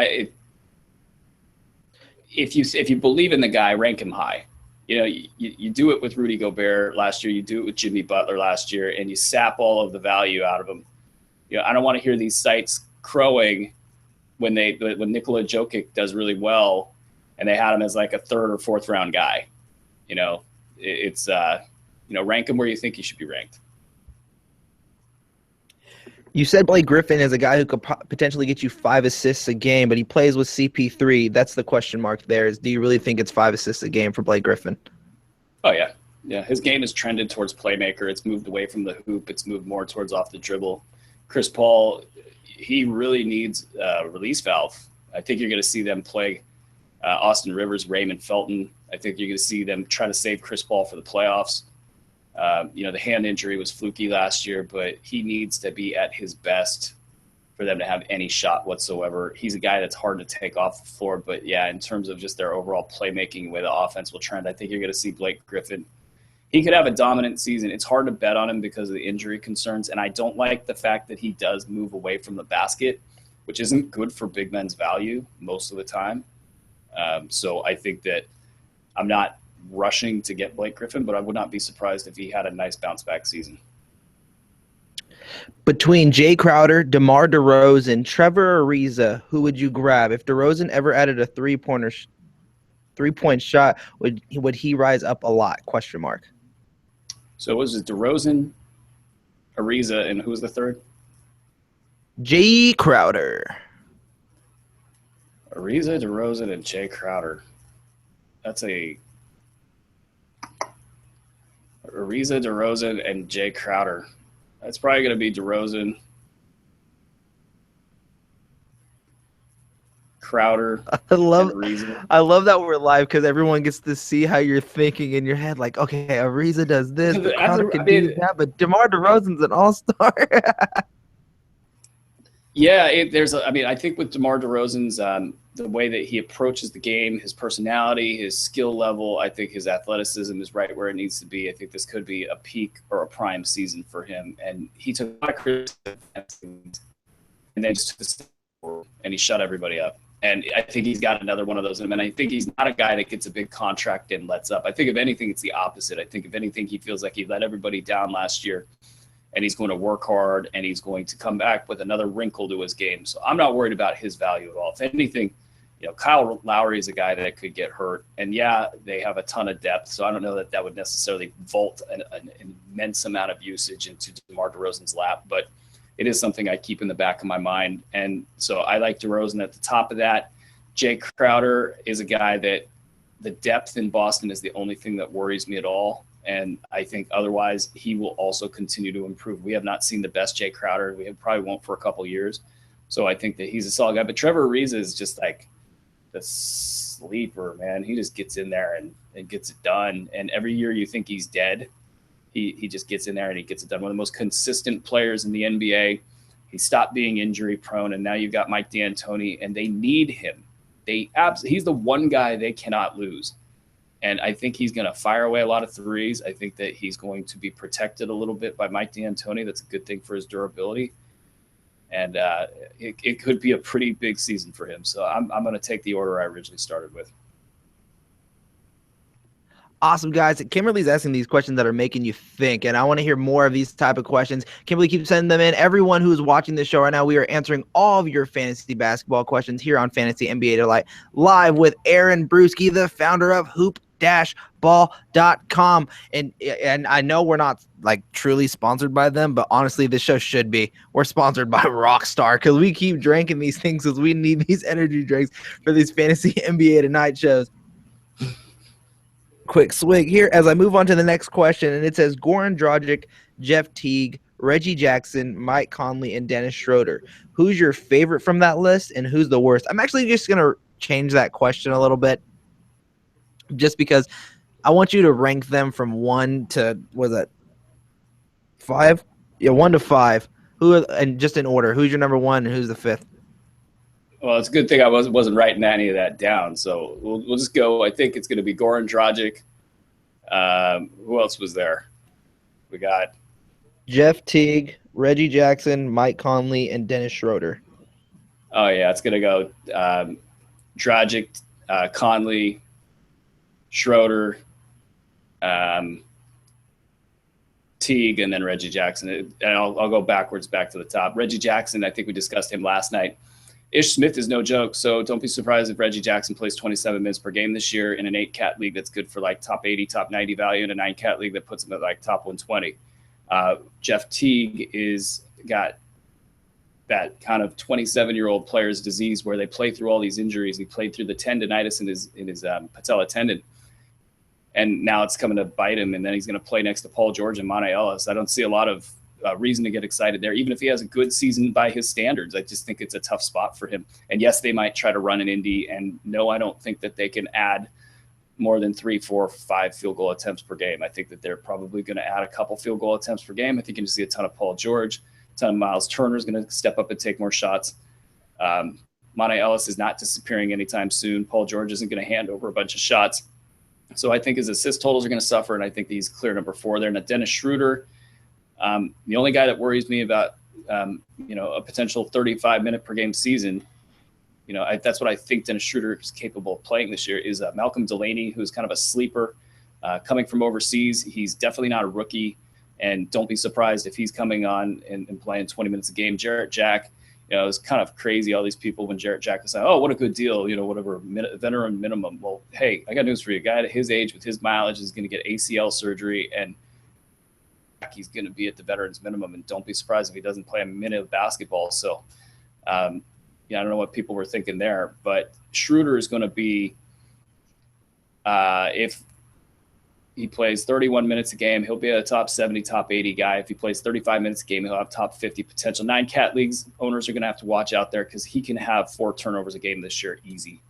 If you believe in the guy, rank him high. You do it with Rudy Gobert last year. You do it with Jimmy Butler last year, and you sap all of the value out of him. I don't want to hear these sites crowing when Nikola Jokic does really well, and they had him as like a 3rd or 4th round guy. It's rank him where you think he should be ranked. You said Blake Griffin is a guy who could potentially get you 5 assists a game, but he plays with CP3. That's the question mark there. Do you really think it's 5 assists a game for Blake Griffin? Oh, yeah. Yeah, his game has trended towards playmaker. It's moved away from the hoop. It's moved more towards off the dribble. Chris Paul, he really needs a release valve. I think you're going to see them play Austin Rivers, Raymond Felton. I think you're going to see them try to save Chris Paul for the playoffs. The hand injury was fluky last year, but he needs to be at his best for them to have any shot whatsoever. He's a guy that's hard to take off the floor, but yeah, in terms of just their overall playmaking, way the offense will trend, I think you're going to see Blake Griffin. He could have a dominant season. It's hard to bet on him because of the injury concerns, and I don't like the fact that he does move away from the basket, which isn't good for big men's value most of the time. So I think that I'm not rushing to get Blake Griffin, but I would not be surprised if he had a nice bounce-back season. Between Jay Crowder, DeMar DeRozan, Trevor Ariza, who would you grab? If DeRozan ever added a three-point shot, would he rise up a lot? Question mark. So was it DeRozan, Ariza, and who was the third? Jay Crowder. Ariza, DeRozan, and Jay Crowder. That's a Ariza, DeRozan, and Jay Crowder. That's probably going to be DeRozan, Crowder. I love that we're live because everyone gets to see how you're thinking in your head. Like, okay, Ariza does this, Crowder can do that, but DeMar DeRozan's an all-star. Yeah, I think with DeMar DeRozan's the way that he approaches the game, his personality, his skill level, I think his athleticism is right where it needs to be. I think this could be a peak or a prime season for him. And he took a lot of criticism and then just took the step forward and he shut everybody up. And I think he's got another one of those in him. And I think he's not a guy that gets a big contract and lets up. I think if anything, it's the opposite. I think if anything, he feels like he let everybody down last year. And he's going to work hard, and he's going to come back with another wrinkle to his game. So I'm not worried about his value at all. If anything, Kyle Lowry is a guy that could get hurt. And, yeah, they have a ton of depth, so I don't know that would necessarily vault an immense amount of usage into DeMar DeRozan's lap. But it is something I keep in the back of my mind. And so I like DeRozan at the top of that. Jay Crowder is a guy that the depth in Boston is the only thing that worries me at all. And I think otherwise he will also continue to improve. We have not seen the best Jay Crowder. We probably won't for a couple of years. So I think that he's a solid guy. But Trevor Ariza is just like the sleeper, man. He just gets in there and gets it done. And every year you think he's dead, he just gets in there and he gets it done. One of the most consistent players in the NBA. He stopped being injury prone, and now you've got Mike D'Antoni, and they need him. He's the one guy they cannot lose. And I think he's going to fire away a lot of threes. I think that he's going to be protected a little bit by Mike D'Antoni. That's a good thing for his durability. And it could be a pretty big season for him. So I'm going to take the order I originally started with. Awesome, guys. Kimberly's asking these questions that are making you think, and I want to hear more of these type of questions. Kimberly, keep sending them in. Everyone who's watching this show right now, we are answering all of your fantasy basketball questions here on Fantasy NBA Delight, live with Aaron Bruski, the founder of hoop-ball.com. And I know we're not like truly sponsored by them, but honestly, this show should be. We're sponsored by Rockstar because we keep drinking these things because we need these energy drinks for these Fantasy NBA Tonight shows. Quick swig here as I move on to the next question, and it says Goran Dragic, Jeff Teague, Reggie Jackson, Mike Conley, and Dennis Schroeder. Who's your favorite from that list, and who's the worst? I'm actually just going to change that question a little bit just because I want you to rank them from 1 to, what is that, 5? Yeah, 1 to 5. And just in order. Who's your number 1 and who's the 5th? Well, it's a good thing I wasn't writing any of that down. So we'll just go. I think it's going to be Goran Dragic. Who else was there? We got Jeff Teague, Reggie Jackson, Mike Conley, and Dennis Schroeder. Oh, yeah. It's going to go Dragic, Conley, Schroeder, Teague, and then Reggie Jackson. And I'll go backwards back to the top. Reggie Jackson, I think we discussed him last night. Ish Smith is no joke, so don't be surprised if Reggie Jackson plays 27 minutes per game this year in an 8-cat league that's good for like top 80, top 90 value, and a 9-cat league that puts him at like top 120. Jeff Teague got that kind of 27-year-old player's disease where they play through all these injuries. He played through the tendonitis in his patella tendon, and now it's coming to bite him, and then he's going to play next to Paul George and Monte Ellis. I don't see a lot of reason to get excited there, even if he has a good season by his standards. I just think it's a tough spot for him. And yes, they might try to run an Indy, and no, I don't think that they can add more than 3, 4, 5 field goal attempts per game. I think that they're probably going to add a couple field goal attempts per game. I think you're going to see a ton of Paul George, a ton of Miles Turner is going to step up and take more shots. Monte Ellis is not disappearing anytime soon. Paul George isn't going to hand over a bunch of shots. So I think his assist totals are going to suffer, and I think he's clear number 4 there. Now, Dennis Schroeder, the only guy that worries me about, a potential 35-minute per game season, that's what I think Dennis Schroeder is capable of playing this year, is Malcolm Delaney, who's kind of a sleeper coming from overseas. He's definitely not a rookie, and don't be surprised if he's coming on and playing 20 minutes a game. Jarrett Jack, it was kind of crazy, all these people when Jarrett Jack was like, oh, what a good deal, whatever, veteran minimum. Well, hey, I got news for you. A guy at his age with his mileage is going to get ACL surgery, and he's going to be at the veterans minimum, and don't be surprised if he doesn't play a minute of basketball. So, I don't know what people were thinking there, but Schroeder is going to be, if he plays 31 minutes a game, he'll be a top 70, top 80 guy. If he plays 35 minutes a game, he'll have top 50 potential. 9-cat leagues owners are going to have to watch out there because he can have 4 turnovers a game this year, easy.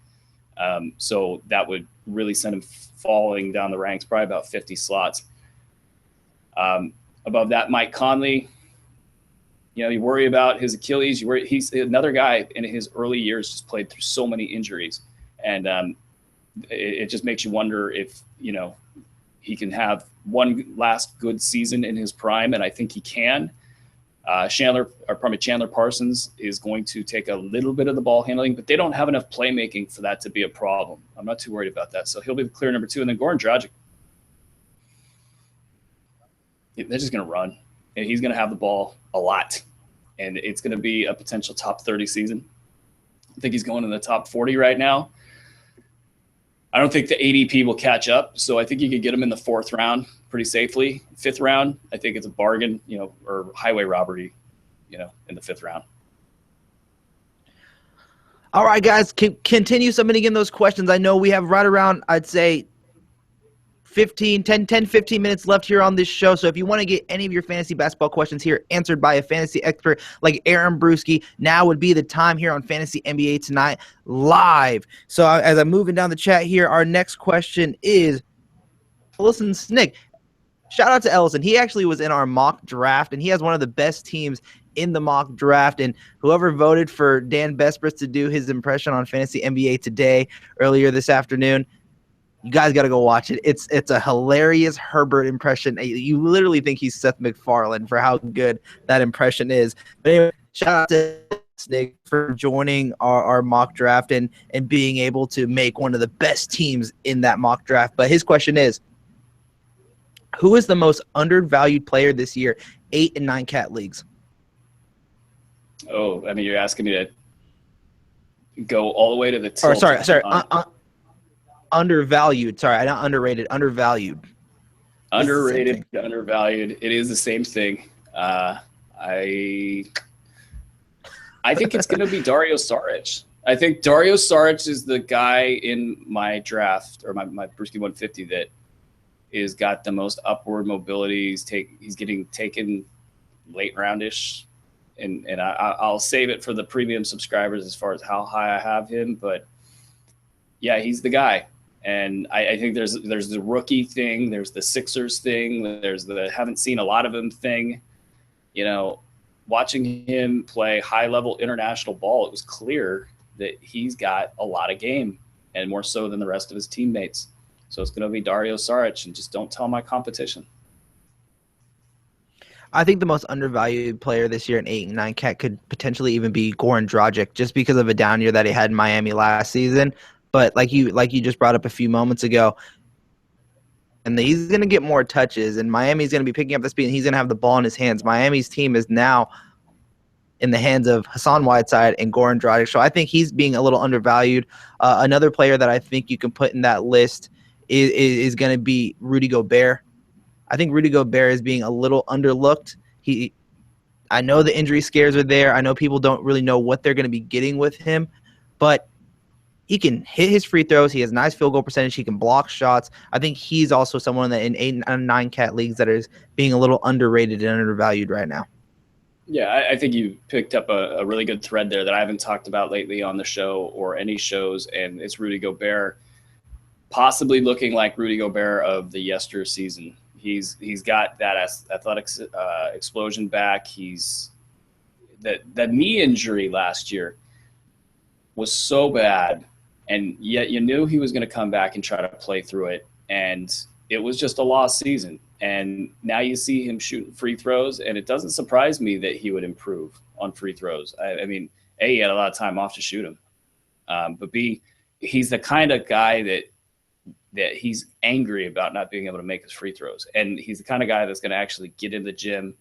So that would really send him falling down the ranks, probably about 50 slots. Above that, Mike Conley. You worry about his Achilles. He's another guy in his early years just played through so many injuries, and it just makes you wonder if he can have one last good season in his prime, and I think he can. Chandler Parsons is going to take a little bit of the ball handling, but they don't have enough playmaking for that to be a problem. I'm not too worried about that, so he'll be the clear number 2, and then Goran Dragic. They're just going to run, and he's going to have the ball a lot, and it's going to be a potential top 30 season. I think he's going in the top 40 right now. I don't think the ADP will catch up, so I think you could get him in the 4th round pretty safely. 5th round, I think it's a bargain, or highway robbery, in the 5th round. All right, guys, continue submitting in those questions. I know we have right around, I'd say, 15 minutes left here on this show. So if you want to get any of your fantasy basketball questions here answered by a fantasy expert like Aaron Bruski, now would be the time here on Fantasy NBA Tonight live. So as I'm moving down the chat here, our next question is Ellison Snick. Shout out to Ellison. He actually was in our mock draft, and he has one of the best teams in the mock draft. And whoever voted for Dan Bespris to do his impression on Fantasy NBA Today earlier this afternoon, you guys got to go watch it. It's a hilarious Herbert impression. You literally think he's Seth MacFarlane for how good that impression is. But anyway, shout out to Snake for joining our mock draft and being able to make one of the best teams in that mock draft. But his question is, who is the most undervalued player this year, 8 and 9 cat leagues? Oh, I mean, you're asking me to go all the way to the tilt. Sorry. Undervalued. Sorry, not underrated. Undervalued. Underrated, undervalued. It is the same thing. I think it's going to be Dario Saric. I think Dario Saric is the guy in my draft, or my Bruski 150, that is got the most upward mobility. He's getting taken late roundish, and I'll save it for the premium subscribers as far as how high I have him. But yeah, he's the guy. And I think there's the rookie thing, there's the Sixers thing, there's the haven't seen a lot of him thing. Watching him play high-level international ball, it was clear that he's got a lot of game, and more so than the rest of his teammates. So it's going to be Dario Saric, and just don't tell my competition. I think the most undervalued player this year in 8 and 9 cat could potentially even be Goran Dragic, just because of a down year that he had in Miami last season. But like you just brought up a few moments ago, and he's going to get more touches, and Miami's going to be picking up the speed, and he's going to have the ball in his hands. Miami's team is now in the hands of Hassan Whiteside and Goran Dragic, so I think he's being a little undervalued. Another player that I think you can put in that list is going to be Rudy Gobert. I think Rudy Gobert is being a little underlooked. I know the injury scares are there. I know people don't really know what they're going to be getting with him, but he can hit his free throws. He has nice field goal percentage. He can block shots. I think he's also someone that in 8 and 9 cat leagues that is being a little underrated and undervalued right now. Yeah, I think you picked up a really good thread there that I haven't talked about lately on the show or any shows, and it's Rudy Gobert possibly looking like Rudy Gobert of the yester season. He's got that athletic explosion back. He's that knee injury last year was so bad, and yet you knew he was going to come back and try to play through it, and it was just a lost season. And now you see him shooting free throws, and it doesn't surprise me that he would improve on free throws. I mean, A, he had a lot of time off to shoot them, but B, he's the kind of guy that he's angry about not being able to make his free throws, and he's the kind of guy that's going to actually get in the gym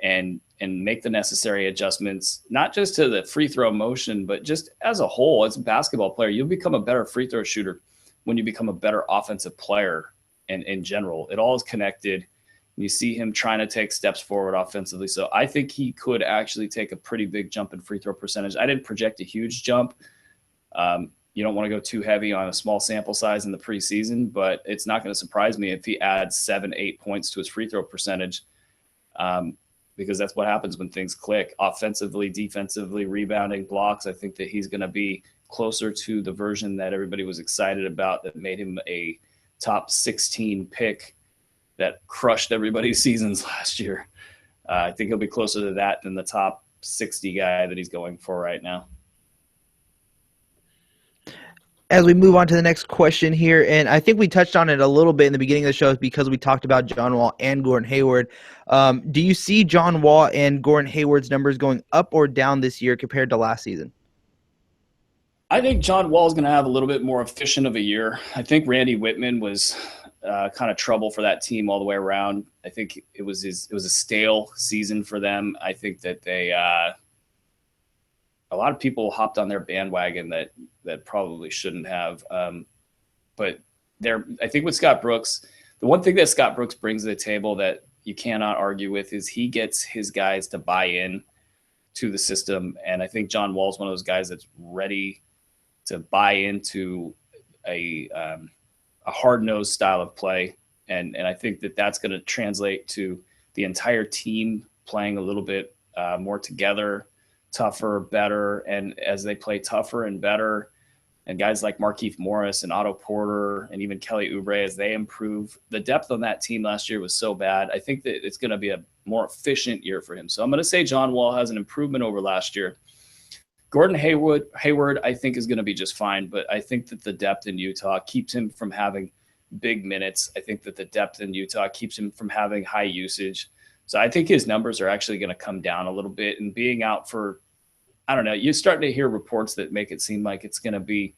and make the necessary adjustments, not just to the free throw motion, but just as a whole. As a basketball player, you'll become a better free throw shooter when you become a better offensive player. And in general, it all is connected. You see him trying to take steps forward offensively. So I think he could actually take a pretty big jump in free throw percentage. I didn't project a huge jump. You don't want to go too heavy on a small sample size in the preseason, but it's not going to surprise me if he adds 7-8 points to his free throw percentage, because that's what happens when things click offensively, defensively, rebounding, blocks. I think that he's going to be closer to the version that everybody was excited about that made him a top 16 pick that crushed everybody's seasons last year. I think he'll be closer to that than the top 60 guy that he's going for right now. As we move on to the next question here, and I think we touched on it a little bit in the beginning of the show because we talked about John Wall and Gordon Hayward. Do you see John Wall and Gordon Hayward's numbers going up or down this year compared to last season? I think John Wall is going to have a little bit more efficient of a year. I think Randy Whitman was kind of trouble for that team all the way around. I think it was a stale season for them. I think that they a lot of people hopped on their bandwagon that probably shouldn't have. But I think with Scott Brooks, the one thing that Scott Brooks brings to the table that you cannot argue with is he gets his guys to buy in to the system. And I think John Wall is one of those guys that's ready to buy into a hard-nosed style of play. And I think that that's going to translate to the entire team playing a little bit more together, tougher, better. And as they play tougher and better, and guys like Markieff Morris and Otto Porter and even Kelly Oubre, as they improve, the depth on that team last year was so bad. I think that it's going to be a more efficient year for him. So I'm going to say John Wall has an improvement over last year. Gordon Hayward, I think, is going to be just fine, but I think that the depth in Utah keeps him from having big minutes. I think that the depth in Utah keeps him from having high usage. So I think his numbers are actually going to come down a little bit, and being out for, I don't know, you're starting to hear reports that make it seem like it's going to be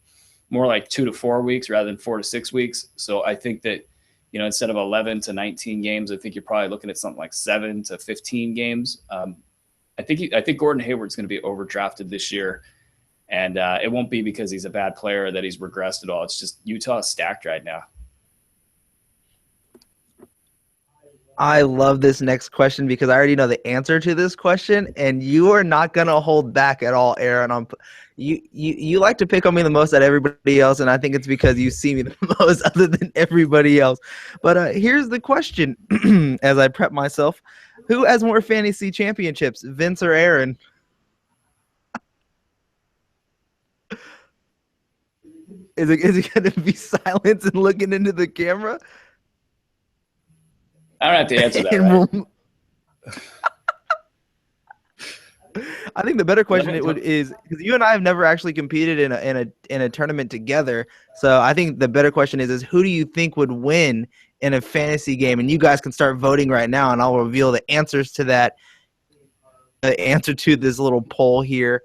more like 2 to 4 weeks rather than 4 to 6 weeks. So I think that, instead of 11 to 19 games, I think you're probably looking at something like 7 to 15 games. I think Gordon Hayward's going to be overdrafted this year, and it won't be because he's a bad player that he's regressed at all. It's just Utah is stacked right now. I love this next question because I already know the answer to this question, and you are not going to hold back at all, Aaron. You like to pick on me the most at everybody else, and I think it's because you see me the most other than everybody else. But here's the question as I prep myself. Who has more fantasy championships, Vince or Aaron? Is it going to be silence and looking into the camera? I don't have to answer that. Right? I think the better question is because you and I have never actually competed in a tournament together. So I think the better question is who do you think would win in a fantasy game? And you guys can start voting right now, and I'll reveal the answers to that. The answer to this little poll here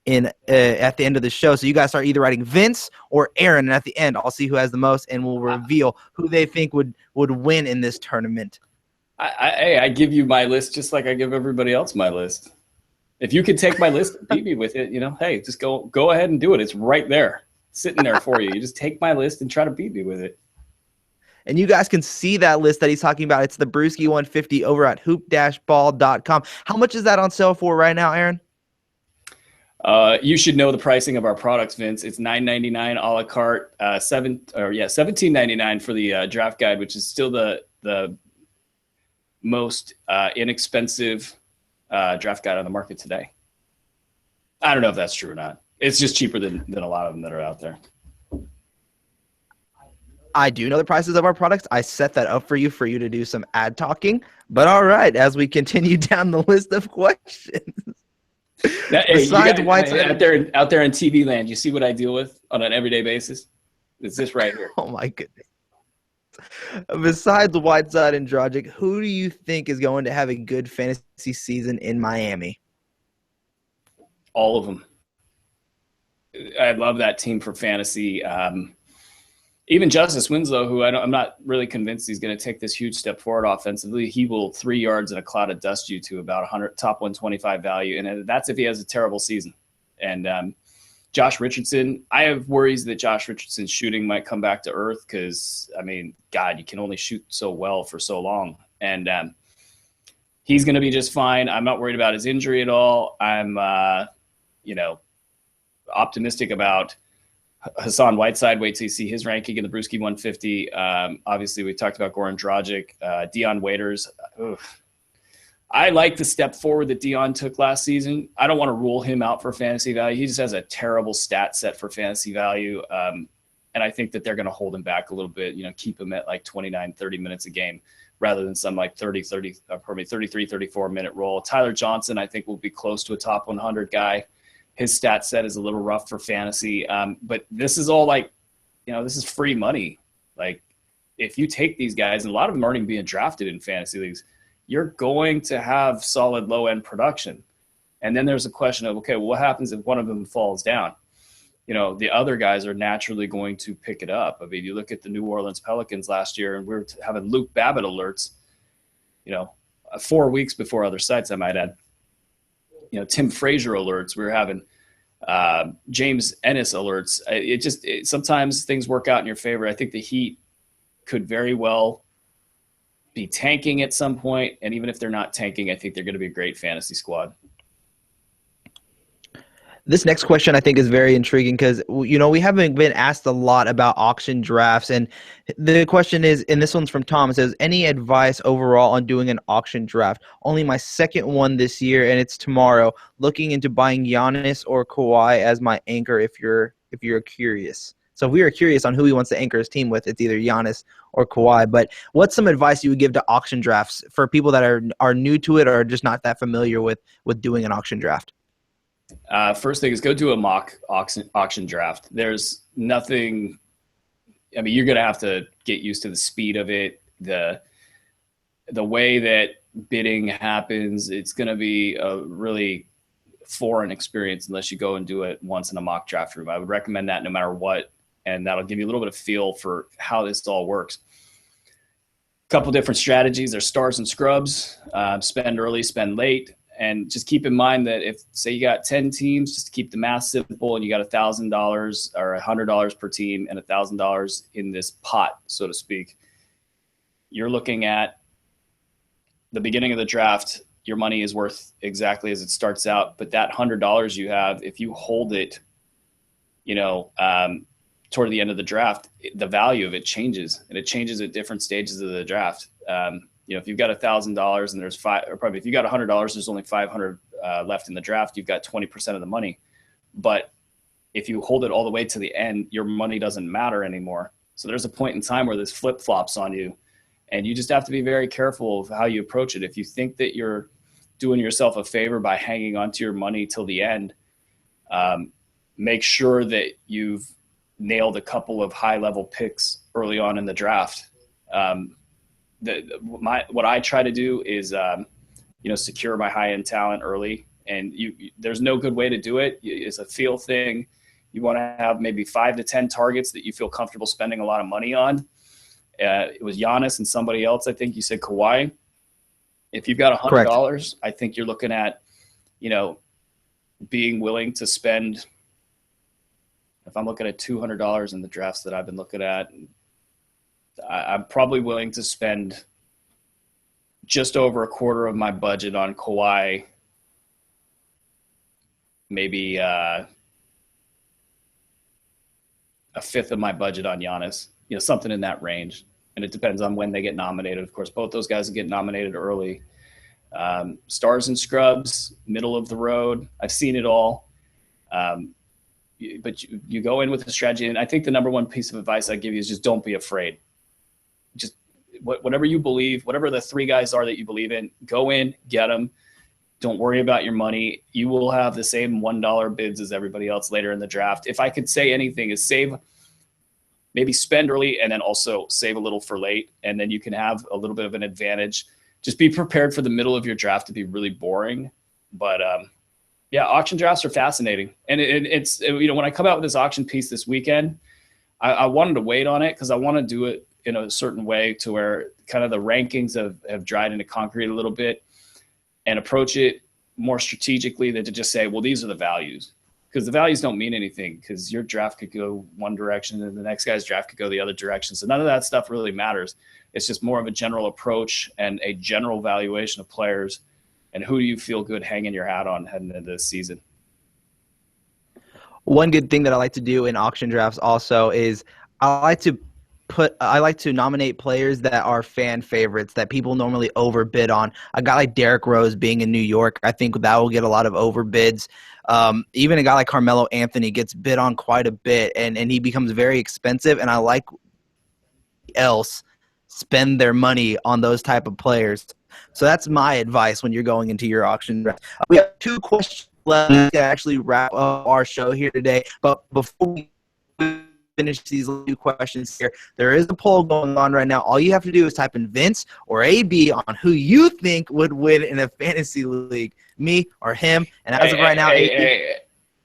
at the end of the show. So you guys start either writing Vince or Aaron, and at the end I'll see who has the most, and we'll reveal who they think would win in this tournament. I give you my list just like I give everybody else my list. If you could take my list and beat me with it, hey, just go ahead and do it. It's right there, sitting there for you. You just take my list and try to beat me with it. And you guys can see that list that he's talking about. It's the Bruski 150 over at hoop-ball.com. How much is that on sale for right now, Aaron? You should know the pricing of our products, Vince. It's $9.99 a la carte, $17.99 for the draft guide, which is still the most inexpensive draft guide on the market today. I don't know if that's true or not. It's just cheaper than a lot of them that are out there. I do know the prices of our products. I set that up for you to do some ad talking. But all right, as we continue down the list of questions. Besides Whiteside, out there in TV land, you see what I deal with on an everyday basis? It's this right here. Oh my goodness. Besides Whiteside and Dragic, who do you think is going to have a good fantasy season in Miami? All of them. I love that team for fantasy. Even Justice Winslow, who I'm not really convinced he's going to take this huge step forward offensively. He will 3 yards in a cloud of dust you to about 100 top 125 value, and that's if he has a terrible season. And Josh Richardson, I have worries that Josh Richardson's shooting might come back to earth because, God, you can only shoot so well for so long. And he's going to be just fine. I'm not worried about his injury at all. I'm, optimistic about Hassan Whiteside. Wait till you see his ranking in the Bruski 150. Obviously, we talked about Goran Dragic, Dion Waiters. I like the step forward that Dion took last season. I don't want to rule him out for fantasy value. He just has a terrible stat set for fantasy value. And I think that they're going to hold him back a little bit, keep him at like 29, 30 minutes a game. rather than some like 33, 34-minute role. Tyler Johnson, I think, will be close to a top 100 guy. His stat set is a little rough for fantasy. But this is all like, this is free money. Like, if you take these guys, and a lot of them aren't even being drafted in fantasy leagues, you're going to have solid low-end production. And then there's a question of, okay, well, what happens if one of them falls down? The other guys are naturally going to pick it up. I mean, you look at the New Orleans Pelicans last year, and we were having Luke Babbitt alerts, 4 weeks before other sites, I might add. Tim Frazier alerts. We were having James Ennis alerts. Sometimes things work out in your favor. I think the Heat could very well be tanking at some point, and even if they're not tanking, I think they're going to be a great fantasy squad. This next question I think is very intriguing because, we haven't been asked a lot about auction drafts. And the question is, and this one's from Tom, it says, any advice overall on doing an auction draft? Only my second one this year, and it's tomorrow. Looking into buying Giannis or Kawhi as my anchor if you're curious. So if we are curious on who he wants to anchor his team with, it's either Giannis or Kawhi. But what's some advice you would give to auction drafts for people that are new to it or are just not that familiar with doing an auction draft? First thing is go do a mock auction draft. There's nothing. I mean, you're going to have to get used to the speed of it, the way that bidding happens. It's going to be a really foreign experience unless you go and do it once in a mock draft room. I would recommend that no matter what, and that'll give you a little bit of feel for how this all works. A couple different strategies. There's stars and scrubs. Spend early, spend late. And just keep in mind that if, say, you got 10 teams, just to keep the math simple, and you got $1,000 or $100 per team and $1,000 in this pot, so to speak, you're looking at the beginning of the draft. Your money is worth exactly as it starts out, but that $100 you have, if you hold it, toward the end of the draft, the value of it changes, and it changes at different stages of the draft. If you've got $1,000 and there's if you got $100, there's only 500 left in the draft, you've got 20% of the money. But if you hold it all the way to the end, your money doesn't matter anymore. So there's a point in time where this flip flops on you, and you just have to be very careful of how you approach it. If you think that you're doing yourself a favor by hanging on to your money till the end, make sure that you've nailed a couple of high level picks early on in the draft. What I try to do is, secure my high-end talent early, and there's no good way to do it. It's a feel thing. You want to have maybe 5 to 10 targets that you feel comfortable spending a lot of money on. It was Giannis and somebody else. I think you said Kawhi. If you've got $100, correct, I think you're looking at, being willing to spend. If I'm looking at $200 in the drafts that I've been looking at, I'm probably willing to spend just over a quarter of my budget on Kawhi, maybe a fifth of my budget on Giannis, something in that range. And it depends on when they get nominated. Of course, both those guys get nominated early. Stars and scrubs, middle of the road. I've seen it all. But you go in with a strategy. And I think the number one piece of advice I give you is just don't be afraid. Just whatever you believe, whatever the three guys are that you believe in, go in, get them. Don't worry about your money. You will have the same $1 bids as everybody else later in the draft. If I could say anything, is maybe spend early and then also save a little for late. And then you can have a little bit of an advantage. Just be prepared for the middle of your draft to be really boring. But auction drafts are fascinating. And it's, when I come out with this auction piece this weekend, I wanted to wait on it because I want to do it in a certain way to where kind of the rankings have dried into concrete a little bit, and approach it more strategically than to just say, well, these are the values, because the values don't mean anything, because your draft could go one direction and the next guy's draft could go the other direction. So none of that stuff really matters. It's just more of a general approach and a general valuation of players and who do you feel good hanging your hat on heading into this season. One good thing that I like to do in auction drafts also is I like to nominate players that are fan favorites that people normally overbid on. A guy like Derrick Rose being in New York, I think that will get a lot of overbids. Even a guy like Carmelo Anthony gets bid on quite a bit, and he becomes very expensive. And I like else spend their money on those type of players. So that's my advice when you're going into your auction draft. We have 2 questions left to actually wrap up our show here today. But before we finish these 2 questions here, there is a poll going on right now. All you have to do is type in Vince or AB on who you think would win in a fantasy league, me or him. And as of right now, hey,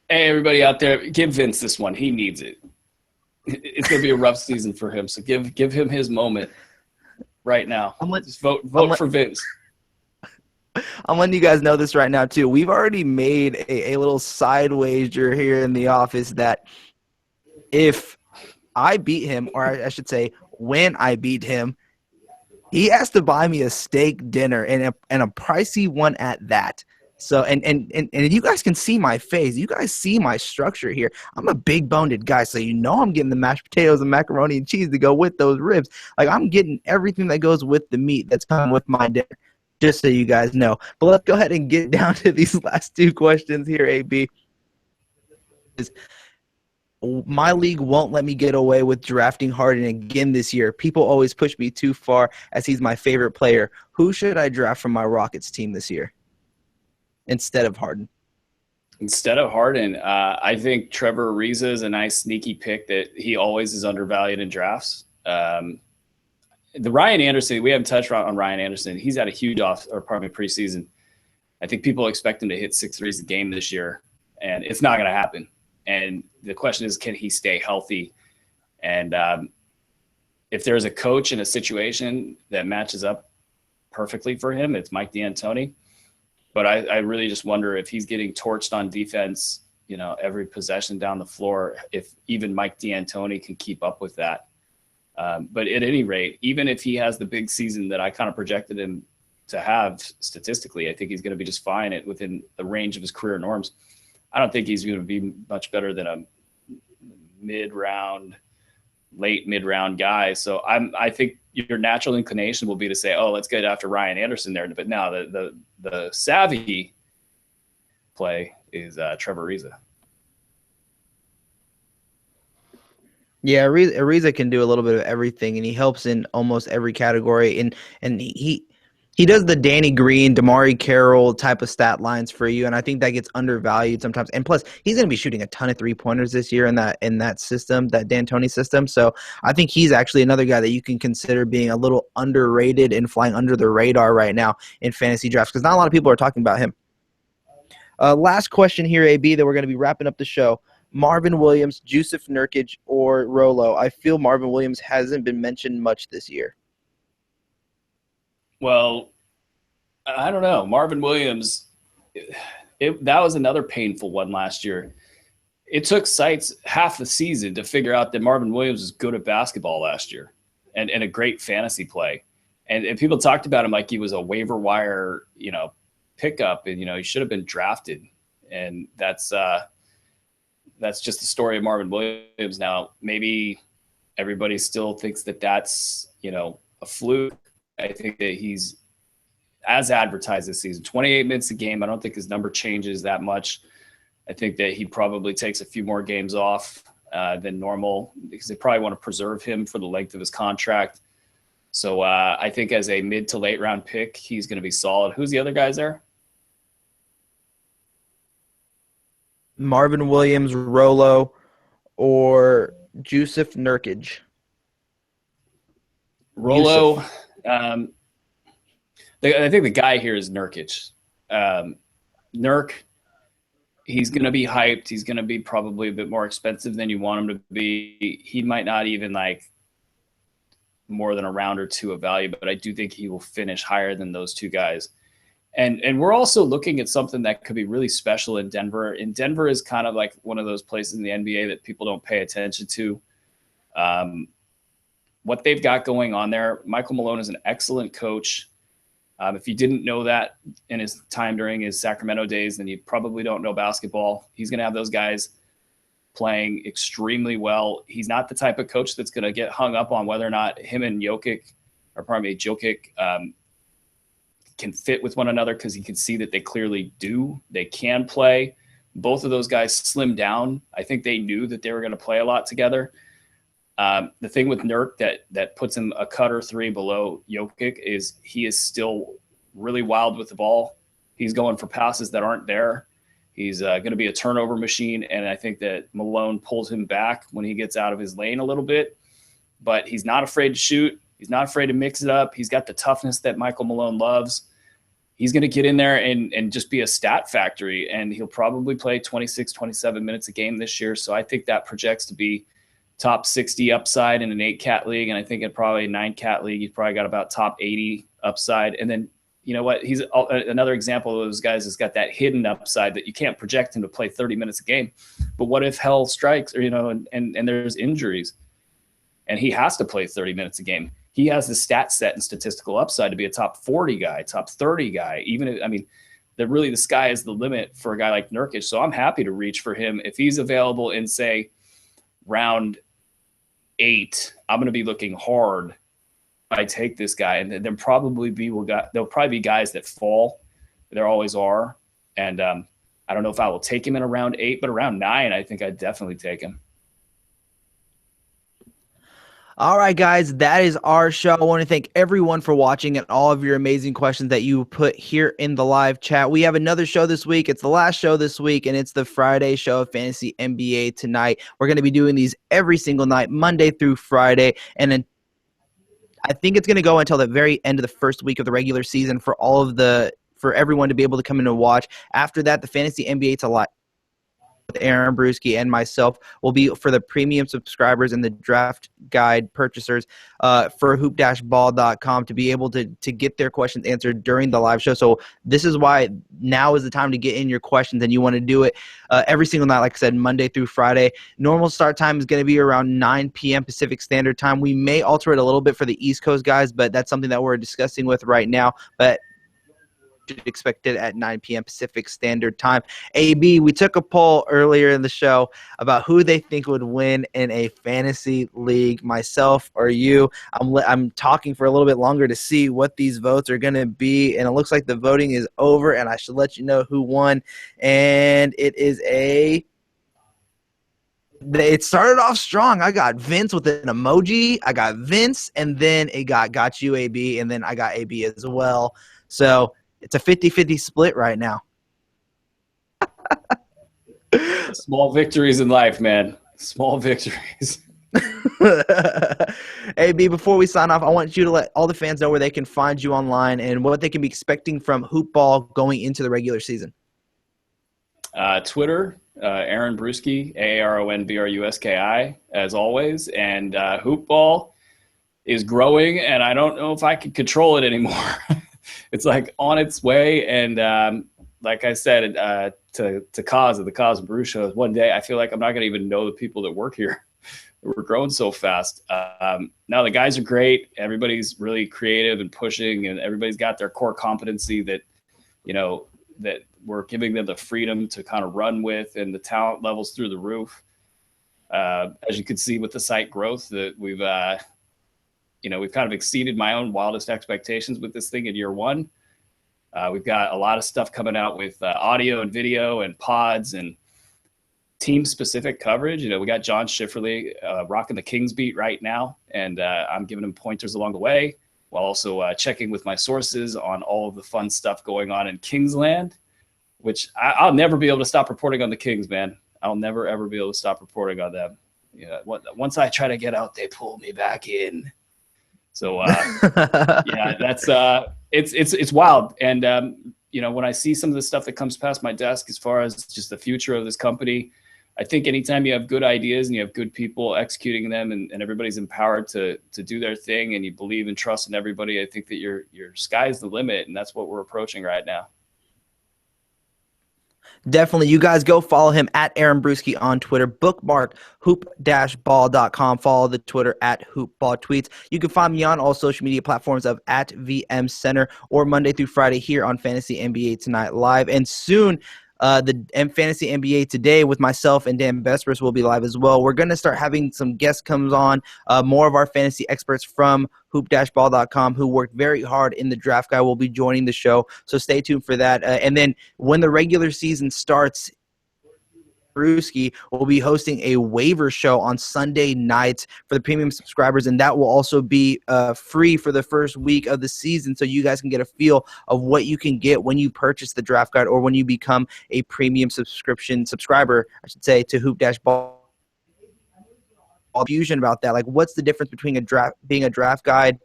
everybody out there, give Vince this one. He needs it. It's going to be a rough season for him, so give him his moment right now. Just vote for Vince. I'm letting you guys know this right now, too. We've already made a little side wager here in the office that if I beat him, or I should say when I beat him, he has to buy me a steak dinner and a pricey one at that. So and you guys can see my face. You guys see my structure here. I'm a big boned guy, so you know I'm getting the mashed potatoes and macaroni and cheese to go with those ribs. Like, I'm getting everything that goes with the meat that's coming with my dinner, just so you guys know. But let's go ahead and get down to these last 2 questions here, AB. My league won't let me get away with drafting Harden again this year. People always push me too far as he's my favorite player. Who should I draft from my Rockets team this year instead of Harden? Instead of Harden, I think Trevor Ariza is a nice sneaky pick that he always is undervalued in drafts. The Ryan Anderson, we haven't touched on Ryan Anderson. He's had a huge preseason. I think people expect him to hit 6 threes a game this year, and it's not going to happen. And the question is, can he stay healthy? And if there's a coach in a situation that matches up perfectly for him, it's Mike D'Antoni. But I really just wonder if he's getting torched on defense, every possession down the floor, if even Mike D'Antoni can keep up with that. But at any rate, even if he has the big season that I kind of projected him to have statistically, I think he's going to be just fine within the range of his career norms. I don't think he's going to be much better than a late mid-round guy. So I think your natural inclination will be to say, oh, let's get after Ryan Anderson there. But now the savvy play is Trevor Ariza. Yeah, Ariza can do a little bit of everything, and he helps in almost every category. And he does the Danny Green, Damari Carroll type of stat lines for you, and I think that gets undervalued sometimes. And plus, he's going to be shooting a ton of 3-pointers this year in that system, that D'Antoni system. So I think he's actually another guy that you can consider being a little underrated and flying under the radar right now in fantasy drafts, because not a lot of people are talking about him. Last question here, AB, that we're going to be wrapping up the show. Marvin Williams, Jusuf Nurkic, or Rolo? I feel Marvin Williams hasn't been mentioned much this year. Well, I don't know. Marvin Williams, that was another painful one last year. It took sites half the season to figure out that Marvin Williams was good at basketball last year and a great fantasy play. And people talked about him like he was a waiver wire, pickup, and, he should have been drafted. And that's just the story of Marvin Williams. Now, maybe everybody still thinks that that's, a fluke. I think that he's as advertised this season, 28 minutes a game. I don't think his number changes that much. I think that he probably takes a few more games off than normal because they probably want to preserve him for the length of his contract. So I think as a mid to late round pick, he's going to be solid. Who's the other guys there? Marvin Williams, Rolo, or Jusuf Nurkic? Rolo. I think the guy here is Nurkic. Nurk, he's going to be hyped. He's going to be probably a bit more expensive than you want him to be. He might not even more than a round or two of value, but I do think he will finish higher than those two guys. And we're also looking at something that could be really special in Denver. And Denver is kind of like one of those places in the NBA that people don't pay attention to. What they've got going on there, Michael Malone is an excellent coach. If you didn't know that in his time during his Sacramento days, then you probably don't know basketball. He's going to have those guys playing extremely well. He's not the type of coach that's going to get hung up on whether or not him and Jokic can fit with one another, because he can see that they clearly do. They can play. Both of those guys slimmed down. I think they knew that they were going to play a lot together. The thing with Nurk that puts him a cut or three below Jokic is he is still really wild with the ball. He's going for passes that aren't there. He's going to be a turnover machine, and I think that Malone pulls him back when he gets out of his lane a little bit. But he's not afraid to shoot. He's not afraid to mix it up. He's got the toughness that Michael Malone loves. He's going to get in there and just be a stat factory, and he'll probably play 26, 27 minutes a game this year. So I think that projects to be top 60 upside in an 8-cat league, and I think in probably a 9-cat league, he's probably got about top 80 upside. And then, you know what, he's another example of those guys that's got that hidden upside that you can't project him to play 30 minutes a game. But what if hell strikes, or and there's injuries, and he has to play 30 minutes a game? He has the stat set and statistical upside to be a top 40 guy, top 30 guy. The sky is the limit for a guy like Nurkic. So I'm happy to reach for him. If he's available in, say, round 8, I'm going to be looking hard. I take this guy, and there'll probably be guys that fall. There always are. And I don't know if I will take him in around 8, but around 9, I think I'd definitely take him. All right, guys, that is our show. I want to thank everyone for watching and all of your amazing questions that you put here in the live chat. We have another show this week. It's the last show this week, and it's the Friday show of Fantasy NBA Tonight. We're going to be doing these every single night, Monday through Friday, and then I think it's going to go until the very end of the first week of the regular season for everyone to be able to come in and watch. After that, the Fantasy NBA Tonight with Aaron Bruski and myself will be for the premium subscribers and the draft guide purchasers for hoop-ball.com to be able to get their questions answered during the live show. So this is why now is the time to get in your questions, and you want to do it every single night, like I said, Monday through Friday. Normal start time is going to be around 9 p.m. Pacific Standard Time. We may alter it a little bit for the East Coast guys, but that's something that we're discussing with right now. But expected at 9 p.m. Pacific Standard Time. AB, we took a poll earlier in the show about who they think would win in a fantasy league, myself or you. I'm talking for a little bit longer to see what these votes are going to be, and it looks like the voting is over, and I should let you know who won. And it started off strong. I got Vince with an emoji. I got Vince, and then it got you, AB, and then I got AB as well. So it's a 50-50 split right now. Small victories in life, man. Small victories. AB, before we sign off, I want you to let all the fans know where they can find you online and what they can be expecting from Hoop Ball going into the regular season. Twitter, Aaron Bruski, AARONBRUSKI, as always. And Hoop Ball is growing, and I don't know if I can control it anymore. It's like on its way, and like I said to Kaz at the Kaz and Brew shows, one day I feel like I'm not going to even know the people that work here. We're growing so fast. Now the guys are great. Everybody's really creative and pushing, and everybody's got their core competency that we're giving them the freedom to kind of run with, and the talent levels through the roof. As you can see with the site growth, that we've kind of exceeded my own wildest expectations with this thing in year one. We've got a lot of stuff coming out with audio and video and pods and team-specific coverage. We got John Schifferly rocking the Kings beat right now, and I'm giving him pointers along the way while also checking with my sources on all of the fun stuff going on in Kingsland, which I'll never be able to stop reporting on the Kings, man. I'll never, ever be able to stop reporting on them. Once I try to get out, they pull me back in. So yeah, that's it's wild. And when I see some of the stuff that comes past my desk as far as just the future of this company, I think anytime you have good ideas and you have good people executing them, and everybody's empowered to do their thing, and you believe and trust in everybody, I think that your sky's the limit, and that's what we're approaching right now. Definitely. You guys go follow him at Aaron Bruski on Twitter. Bookmark hoop-ball.com. Follow the Twitter at hoopballtweets. You can find me on all social media platforms of at VM Center, or Monday through Friday here on Fantasy NBA Tonight Live. And soon, the Fantasy NBA Today with myself and Dan Vespers will be live as well. We're going to start having some guests comes on, more of our fantasy experts from hoop-ball.com who worked very hard in the draft guide will be joining the show. So stay tuned for that. And then when the regular season starts, Bruski will be hosting a waiver show on Sunday nights for the premium subscribers, and that will also be free for the first week of the season, so you guys can get a feel of what you can get when you purchase the draft guide or when you become a premium subscriber, I should say, to Hoop Dash Ball. Confusion about that, like what's the difference between being a draft guide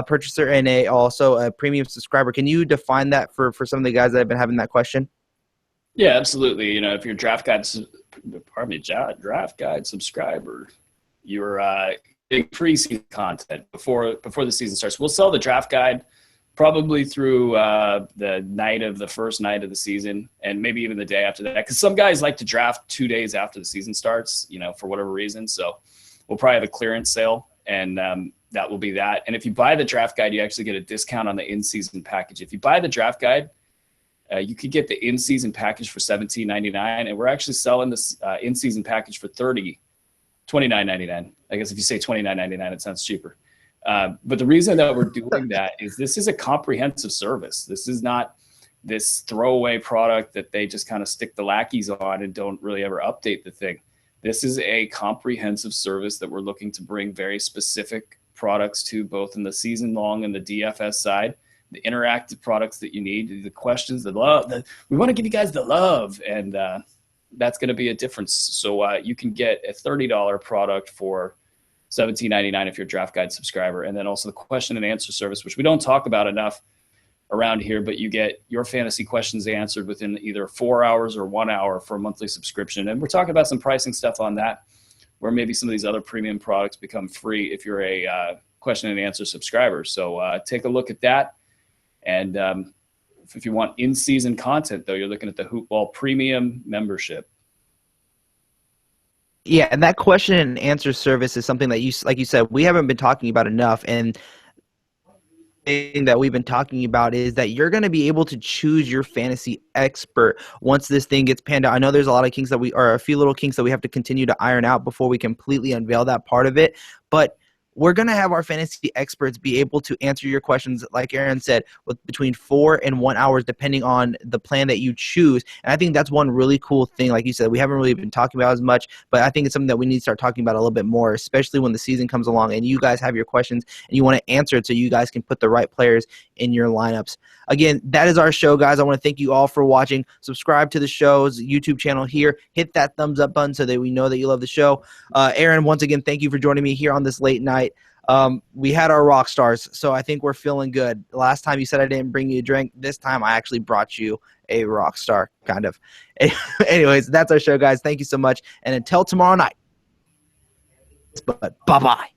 purchaser and also a premium subscriber? Can you define that for some of the guys that have been having that question? Yeah, absolutely. You know, if you're draft guide subscriber, you're getting preseason content before the season starts. We'll sell the draft guide probably through the night of the first night of the season, and maybe even the day after that, because some guys like to draft 2 days after the season starts, you know, for whatever reason. So we'll probably have a clearance sale, and that will be that. And if you buy the draft guide, you actually get a discount on the in-season package. If you buy the draft guide, you could get the in-season package for $17.99, and we're actually selling this in-season package for $29.99. I guess if you say $29.99, it sounds cheaper. But the reason that we're doing that is this is a comprehensive service. This is not this throwaway product that they just kind of stick the lackeys on and don't really ever update the thing. This is a comprehensive service that we're looking to bring very specific products to, both in the season long and the DFS side, the interactive products that you need, the questions, the love. We want to give you guys the love, and that's going to be a difference. So you can get a $30 product for $17.99 if you're a draft guide subscriber. And then also the question and answer service, which we don't talk about enough around here, but you get your fantasy questions answered within either 4 hours or 1 hour for a monthly subscription. And we're talking about some pricing stuff on that, where maybe some of these other premium products become free if you're a question and answer subscriber. So take a look at that. And if you want in-season content, though, you're looking at the Hoop Ball Premium membership. Yeah, and that question and answer service is something that like you said, we haven't been talking about enough. And thing that we've been talking about is that you're going to be able to choose your fantasy expert once this thing gets panned out. I know there's a lot of kinks a few little kinks that we have to continue to iron out before we completely unveil that part of it. But we're going to have our fantasy experts be able to answer your questions, like Aaron said, with between 4 and 1 hours, depending on the plan that you choose. And I think that's one really cool thing. Like you said, we haven't really been talking about as much, but I think it's something that we need to start talking about a little bit more, especially when the season comes along and you guys have your questions and you want to answer it so you guys can put the right players in your lineups. Again, that is our show, guys. I want to thank you all for watching. Subscribe to the show's YouTube channel here. Hit that thumbs up button so that we know that you love the show. Aaron, once again, thank you for joining me here on this late night. We had our rock stars, so I think we're feeling good. Last time you said I didn't bring you a drink. This time I actually brought you a rock star, kind of. Anyways, that's our show, guys. Thank you so much. And until tomorrow night, but bye-bye.